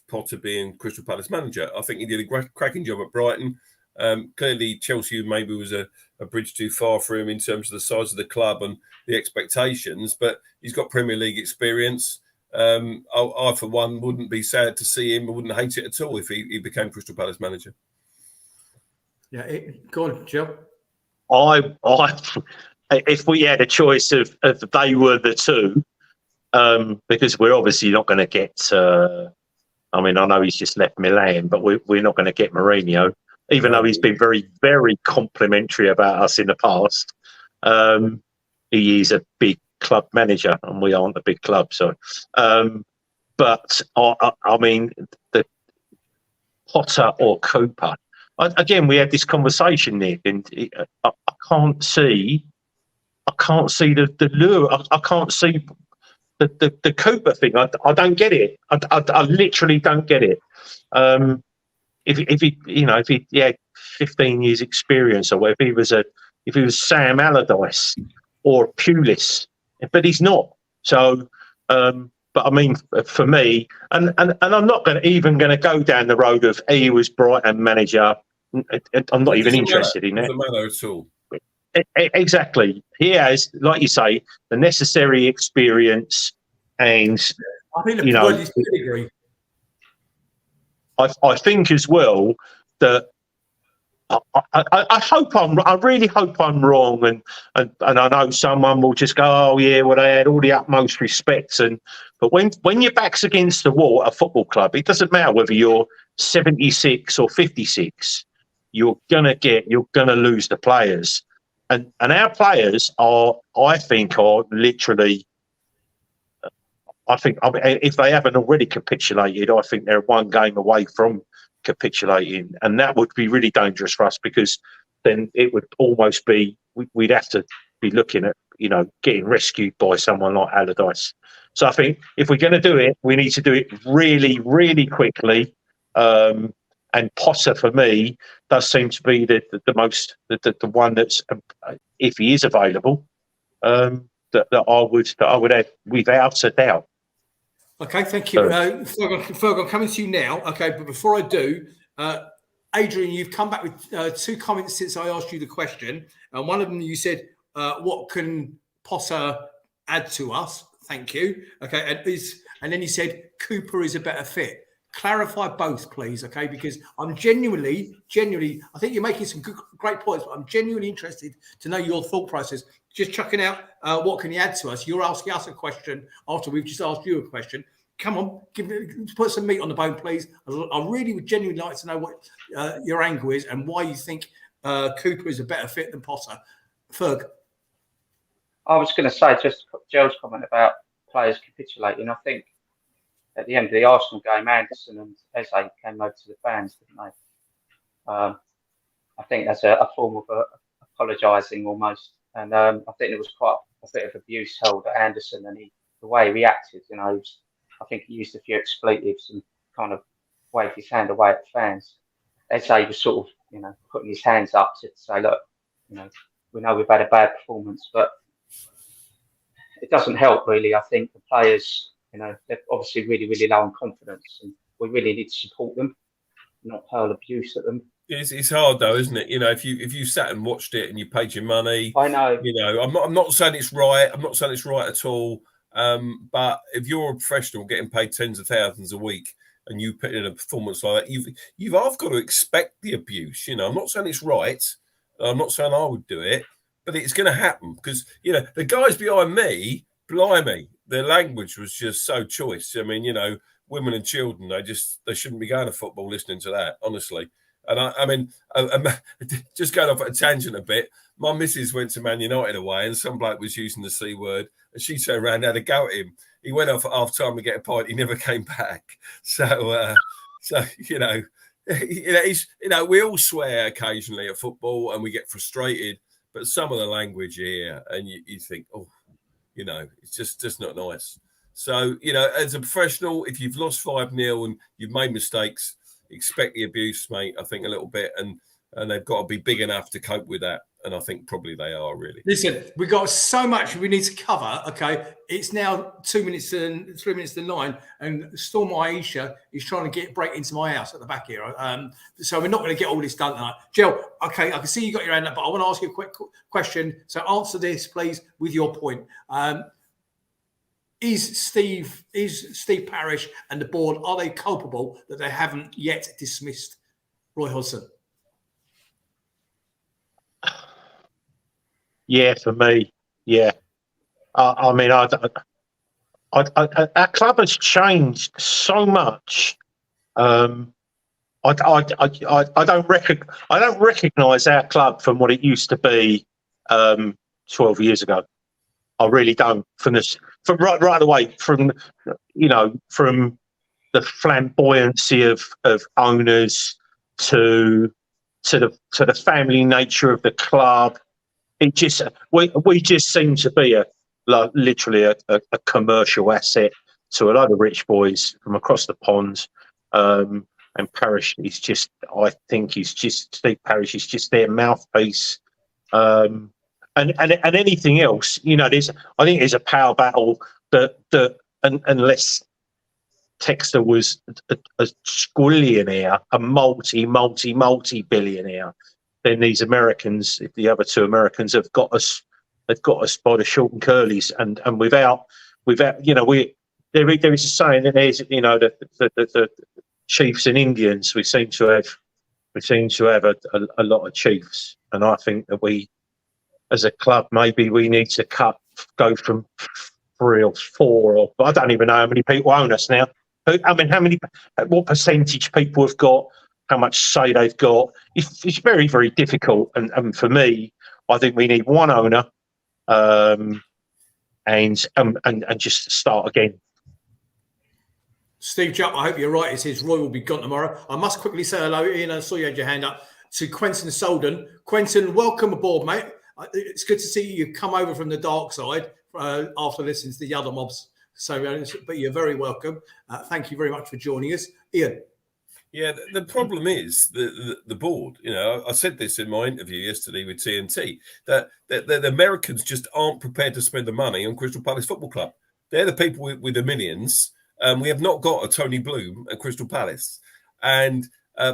Potter being Crystal Palace manager. I think he did a cracking job at Brighton. Clearly, Chelsea maybe was a bridge too far for him in terms of the size of the club and the expectations, but he's got Premier League experience. I, for one, wouldn't be sad to see him. I wouldn't hate it at all if he became Crystal Palace manager. Yeah, go on, Joe. If we had a choice of they were the two, because we're obviously not going to get. I know he's just left Milan, but we're not going to get Mourinho, even though he's been very, very complimentary about us in the past. He is a big club manager, and we aren't a big club. So, but the Potter or Cooper. Again, we had this conversation, Nick, and I can't see the lure. I can't see the Cooper thing. I don't get it. I literally don't get it. If he had 15 years experience, or if he was Sam Allardyce or Pulis, but he's not. So, but I mean, for me, and I'm not even going to go down the road of he was Brighton manager. I'm not even interested in it. Doesn't matter at all. Exactly. He has, like you say, the necessary experience, and I think I think as well that I really hope I'm wrong, and I know someone will just go, oh yeah, well they had all the utmost respect, but when your back's against the wall at a football club, it doesn't matter whether you're 76 or 56, you're gonna lose the players, and our players I think literally. If they haven't already capitulated, I think they're one game away from capitulating, and that would be really dangerous for us, because then it would almost be we'd have to be looking at getting rescued by someone like Allardyce. So I think if we're going to do it, we need to do it really, really quickly. And Potter, for me, does seem to be the one that's, if he is available, that I would add without a doubt. Okay, thank you. Fergal, coming to you now. Okay, but before I do, Adrian, you've come back with 2 comments since I asked you the question. And one of them you said, what can Potter add to us? Thank you. Okay. And then you said, Cooper is a better fit. Clarify both, please. Okay. Because I'm genuinely, I think you're making some great points, but I'm genuinely interested to know your thought process. Just chucking out, what can you add to us? You're asking us a question after we've just asked you a question. Come on, put some meat on the bone, please. I really would genuinely like to know what your angle is and why you think Cooper is a better fit than Potter. Ferg. I was going to say, just Gerald's comment about players capitulating. I think at the end of the Arsenal game, Anderson and Eze came over to the fans, didn't they? I think that's a form of apologising almost. And I think there was quite a bit of abuse held at Anderson, and the way he reacted, I think he used a few expletives and kind of waved his hand away at the fans. Eze was sort of, putting his hands up to say, look, we know we've had a bad performance, but it doesn't help really. I think the players, they're obviously really, really low on confidence, and we really need to support them, not hurl abuse at them. It's hard though, isn't it? If you sat and watched it and you paid your money, I know. I'm not saying it's right. I'm not saying it's right at all. But if you're a professional getting paid tens of thousands a week and you put in a performance like that, you've half got to expect the abuse. I'm not saying it's right. I'm not saying I would do it, but it's going to happen because the guys behind me, blimey, their language was just so choice. I mean, women and children, they shouldn't be going to football listening to that, honestly. And I mean, just going off at a tangent a bit, my missus went to Man United away and some bloke was using the C word and she turned around and had a go at him. He went off at half time to get a pint. He never came back. So we all swear occasionally at football and we get frustrated, but some of the language here and you think, it's just not nice. So, as a professional, if you've lost 5-0 and you've made mistakes, expect the abuse, mate, I think a little bit. And they've got to be big enough to cope with that. And I think probably they are, really. Listen, we've got so much we need to cover, okay? It's now 3 minutes to 9, and Storm Aisha is trying to break into my house at the back here. So we're not going to get all this done tonight. Jill, okay, I can see you got your hand up, but I want to ask you a quick question. So answer this, please, with your point. Is Steve Parish and the board, are they culpable that they haven't yet dismissed Roy Hodgson? Yeah, for me, yeah. I mean, our club has changed so much. I don't recognise our club from what it used to be 12 years ago. I really don't. From right away, from the flamboyancy of owners to the family nature of the club. It just we just seem to be literally a commercial asset to a lot of rich boys from across the pond. And Parish is just, I think Steve Parish is just their mouthpiece. And anything else, I think there's a power battle that unless Texter was a squillionaire, a multi-billionaire, then these Americans, the other 2 Americans, have got us by the short and curlies, and without there is a saying that there's the chiefs and Indians. We seem to have a lot of chiefs, and I think that we, as a club, maybe we need to go from 3 or 4, or I don't even know how many people own us now. I mean, what percentage people have got? How much say they've got? It's very, very difficult. And for me, I think we need one owner, and just start again. Steve Jupp, I hope you're right. It says Roy will be gone tomorrow. I must quickly say hello, Ian. I saw you had your hand up, to Quentin Solden. Quentin, welcome aboard, mate. It's good to see you come over from the dark side after listening to the other mobs. So, but you're very welcome. Thank you very much for joining us, Ian. Yeah, the problem is the board. I said this in my interview yesterday with TNT that the Americans just aren't prepared to spend the money on Crystal Palace Football Club. They're the people with the millions. We have not got a Tony Bloom at Crystal Palace, and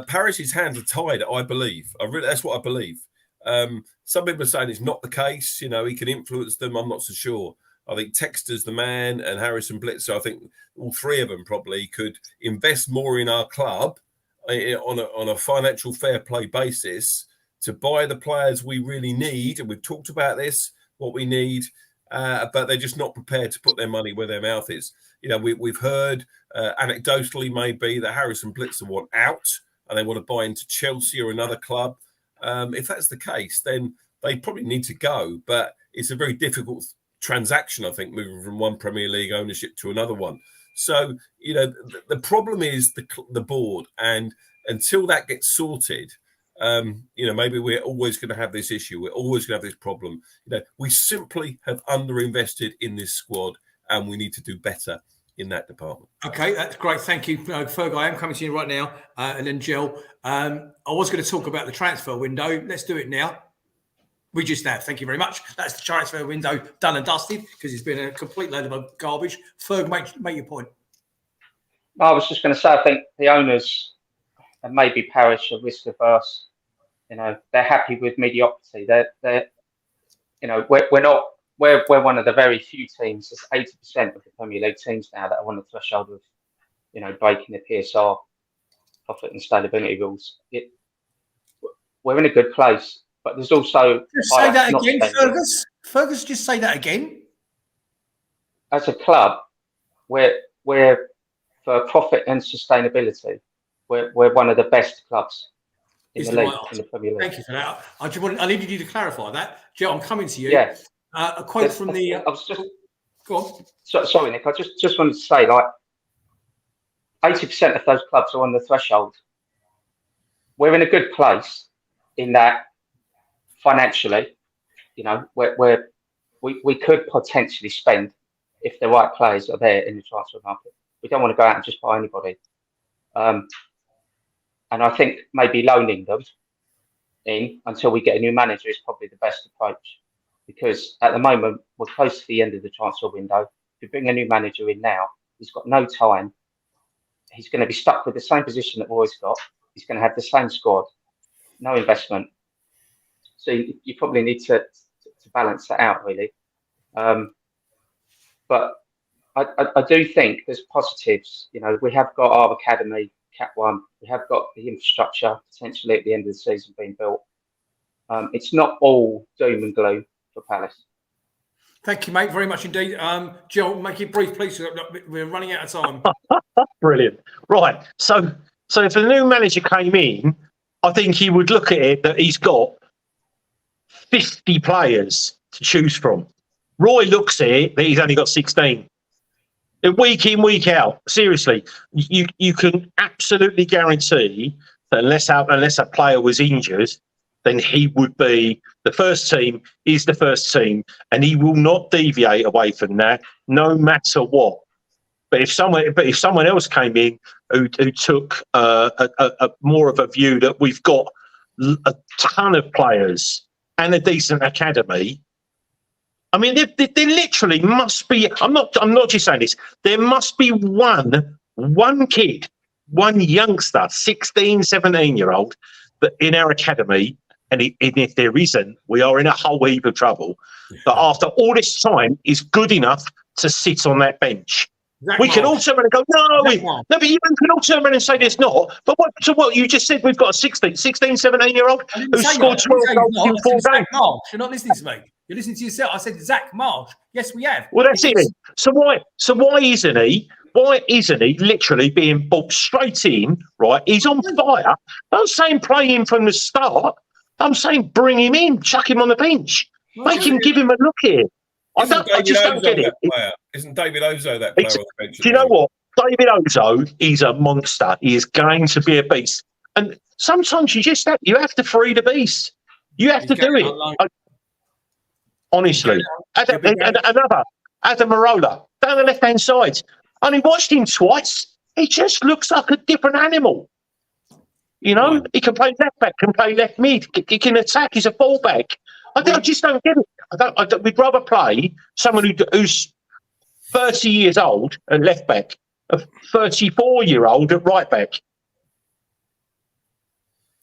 Parish's hands are tied, I believe. That's what I believe. Some people are saying it's not the case. You know, he can influence them. I'm not so sure. I think Texter's the man and Harrison Blitzer. I think all three of them probably could invest more in our club on a financial fair play basis to buy the players we really need. And we've talked about this, what we need, but they're just not prepared to put their money where their mouth is. You know, we've heard anecdotally maybe that Harrison Blitzer want out and they want to buy into Chelsea or another club. If that's the case, then they probably need to go. But it's a very difficult transaction, I think, moving from one Premier League ownership to another one. So, you know, the problem is the board. And until that gets sorted, you know, maybe we're always going to have this issue. We're always going to have this problem. You know, we simply have underinvested in this squad and we need to do better in that department. Okay, that's great. Thank you, Ferg. I am coming to you right now. And then Jill, I was going to talk about the transfer window. Let's do it now. We just have. Thank you very much. That's the transfer window done and dusted because it's been a complete load of garbage. Ferg, make your point. I was just going to say, I think the owners and maybe Parish are risk averse. You know, they're happy with mediocrity. They're you know, we're one of the very few teams. There's 80% of the Premier League teams now that are on the threshold of, you know, breaking the PSR profit and sustainability rules. We're in a good place. But there's also... Just say that again, Fergus. Fergus, just say that again. As a club, we're for profit and sustainability, we're one of the best clubs in the league, in the Premier League. Thank you for that. I needed you to clarify that. Joe, I'm coming to you. Yeah. A quote from the... I was just... Go on. Sorry, Nick. I just wanted to say, like, 80% of those clubs are on the threshold. We're in a good place in that financially, you know, we could potentially spend if the right players are there in the transfer market. We don't want to go out and just buy anybody. And I think maybe loaning them in until we get a new manager is probably the best approach. Because at the moment, we're close to the end of the transfer window. If you bring a new manager in now, he's got no time. He's going to be stuck with the same position that Roy's got. He's going to have the same squad, no investment. So you probably need to balance that out, really. But I do think there's positives. You know, we have got our academy, Cat 1. We have got the infrastructure potentially at the end of the season being built. It's not all doom and gloom for Palace. Thank you, mate, very much indeed. Joe, make it brief, please. We're running out of time. Brilliant. Right. So if a new manager came in, I think he would look at it that he's got 50 players to choose from. Roy looks at it that he's only got 16. Week in, week out. Seriously, you can absolutely guarantee that unless a player was injured, then he would be the first team is the first team, and he will not deviate away from that, no matter what. But if someone else came in who took a more of a view that we've got a ton of players and a decent academy, I mean, there literally must be. I'm not just saying this. There must be one kid, one youngster, 16, 17-year-old, that in our academy. And if there isn't, we are in a whole heap of trouble. But after all this time, is good enough to sit on that bench. We can all turn around and go, no, but you can all turn around and say there's not. But what you just said, we've got a 16, 17-year-old who scored 12 goals in 4 games. You're not listening to me. You're listening to yourself. I said Zach Marsh. Yes, we have. Well, that's it. So why isn't he? Why isn't he literally being brought straight in? Right, he's on fire. I'm saying play him from the start. I'm saying bring him in, chuck him on the bench, make him give him a look here. I just don't get it. Isn't David Ozo that player on the bench? Do you know what? David Ozo is a monster. He is going to be a beast. And sometimes you have to free the beast. You have to do it. Honestly. Another, Adam Marola, down the left-hand side. I only watched him twice. He just looks like a different animal. You know, he can play left back, can play left mid, he can attack. He's a fullback. I just don't get it. We'd rather play someone who's 30 years old at left back, a 34-year-old at right back.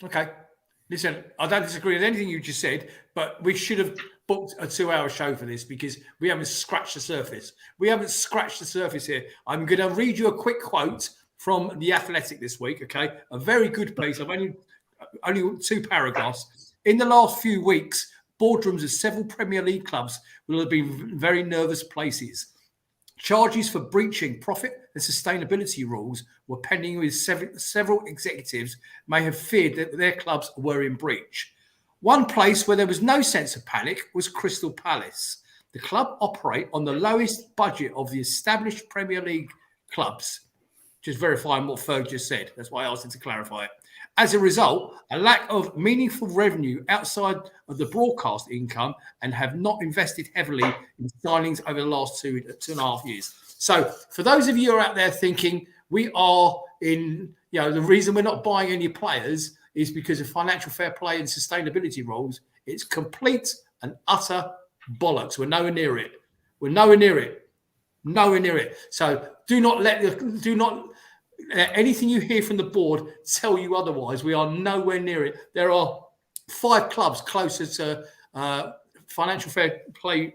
Okay. Listen, I don't disagree with anything you just said, but we should have booked a 2-hour show for this because we haven't scratched the surface. We haven't scratched the surface here. I'm going to read you a quick quote from The Athletic this week, okay? A very good piece. I've only 2 paragraphs. In the last few weeks, boardrooms of several Premier League clubs will have been very nervous places. Charges for breaching profit and sustainability rules were pending, with several executives may have feared that their clubs were in breach. One place where there was no sense of panic was Crystal Palace. The club operate on the lowest budget of the established Premier League clubs. Just verifying what Ferg just said. That's why I asked him to clarify it. As a result, a lack of meaningful revenue outside of the broadcast income, and have not invested heavily in signings over the last 2.5 years. So for those of you who are out there thinking we are in, the reason we're not buying any players is because of financial fair play and sustainability rules, it's complete and utter bollocks. We're nowhere near it. We're nowhere near it. Nowhere near it. So do not let anything you hear from the board tell you otherwise. We are nowhere near it. There are 5 clubs closer to financial fair play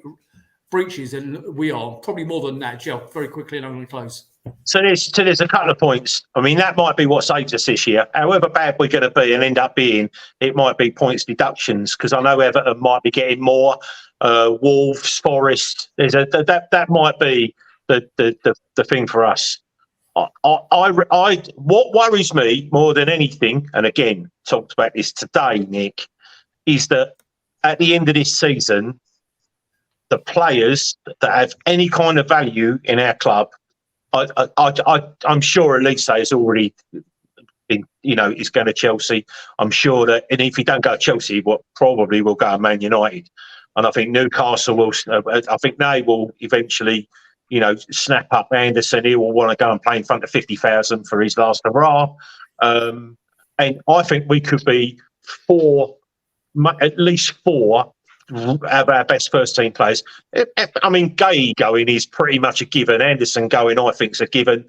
breaches than we are. Probably more than that, Joe. Very quickly, and I'm going to close. So there's a couple of points. I mean, that might be what saves us this year. However bad we're going to be and end up being, it might be points deductions, because I know Everton might be getting more. Wolves, Forest. That might be the thing for us. What worries me more than anything, and again, talked about this today, Nick, is that at the end of this season, the players that have any kind of value in our club, I'm sure Elise has already been, is going to Chelsea. I'm sure that, and if he don't go to Chelsea, what probably will go to Man United, and I think Newcastle will. I think they will eventually. Snap up Anderson. He will want to go and play in front of 50,000 for his last hurrah. And I think we could be at least 4 of our best first team players. I mean, Gay going is pretty much a given. Anderson going, I think, is a given.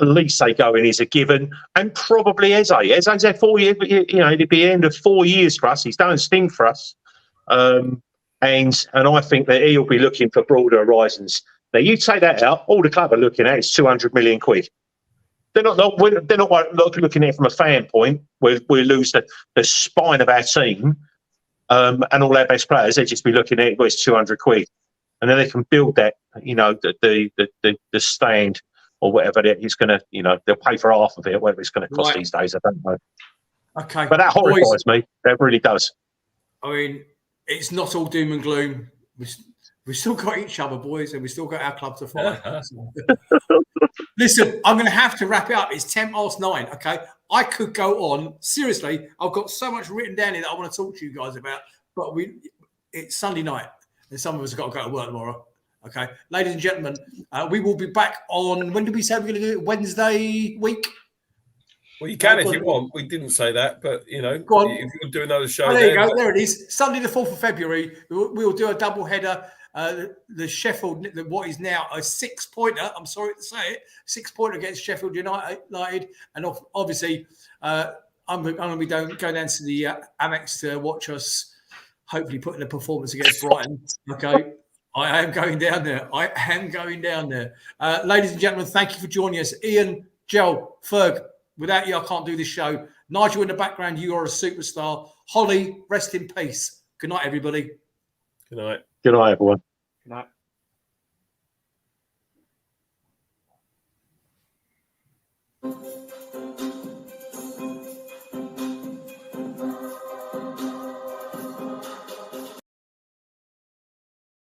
Elise going is a given. And probably Eze. Eze's had 4 years, but, it'll be the end of 4 years for us. He's done his thing for us. And I think that he'll be looking for broader horizons. Now, you take that out, all the club are looking at is 200 million quid. They're not looking at it from a fan point where we lose the spine of our team and all our best players. They'll just be looking at it, it's 200 quid. And then they can build that, the stand or whatever it's going to, they'll pay for half of it, whatever it's going to cost these days. I don't know. Okay. But that horrifies me. That really does. I mean, it's not all doom and gloom. We've still got each other, boys, and we've still got our club to fight. Listen, I'm going to have to wrap it up. It's 9:10, okay? I could go on. Seriously, I've got so much written down here that I want to talk to you guys about, but it's Sunday night, and some of us have got to go to work tomorrow, okay? Ladies and gentlemen, we will be back on, when did we say we're going to do it? Wednesday week? Well, you can if you want. We didn't say that, but, if you want to do another show. Oh, there you go. There it is. Sunday the 4th of February, we'll do a double header. The Sheffield, what is now a 6-pointer, I'm sorry to say it, 6-pointer against Sheffield United. And obviously, I'm going to be going down to the Amex to watch us hopefully put in a performance against Brighton. Okay. I am going down there. Ladies and gentlemen, thank you for joining us. Ian, Joe, Ferg, without you, I can't do this show. Nigel in the background, you are a superstar. Holly, rest in peace. Good night, everybody. Good night. Good night, everyone. Good night.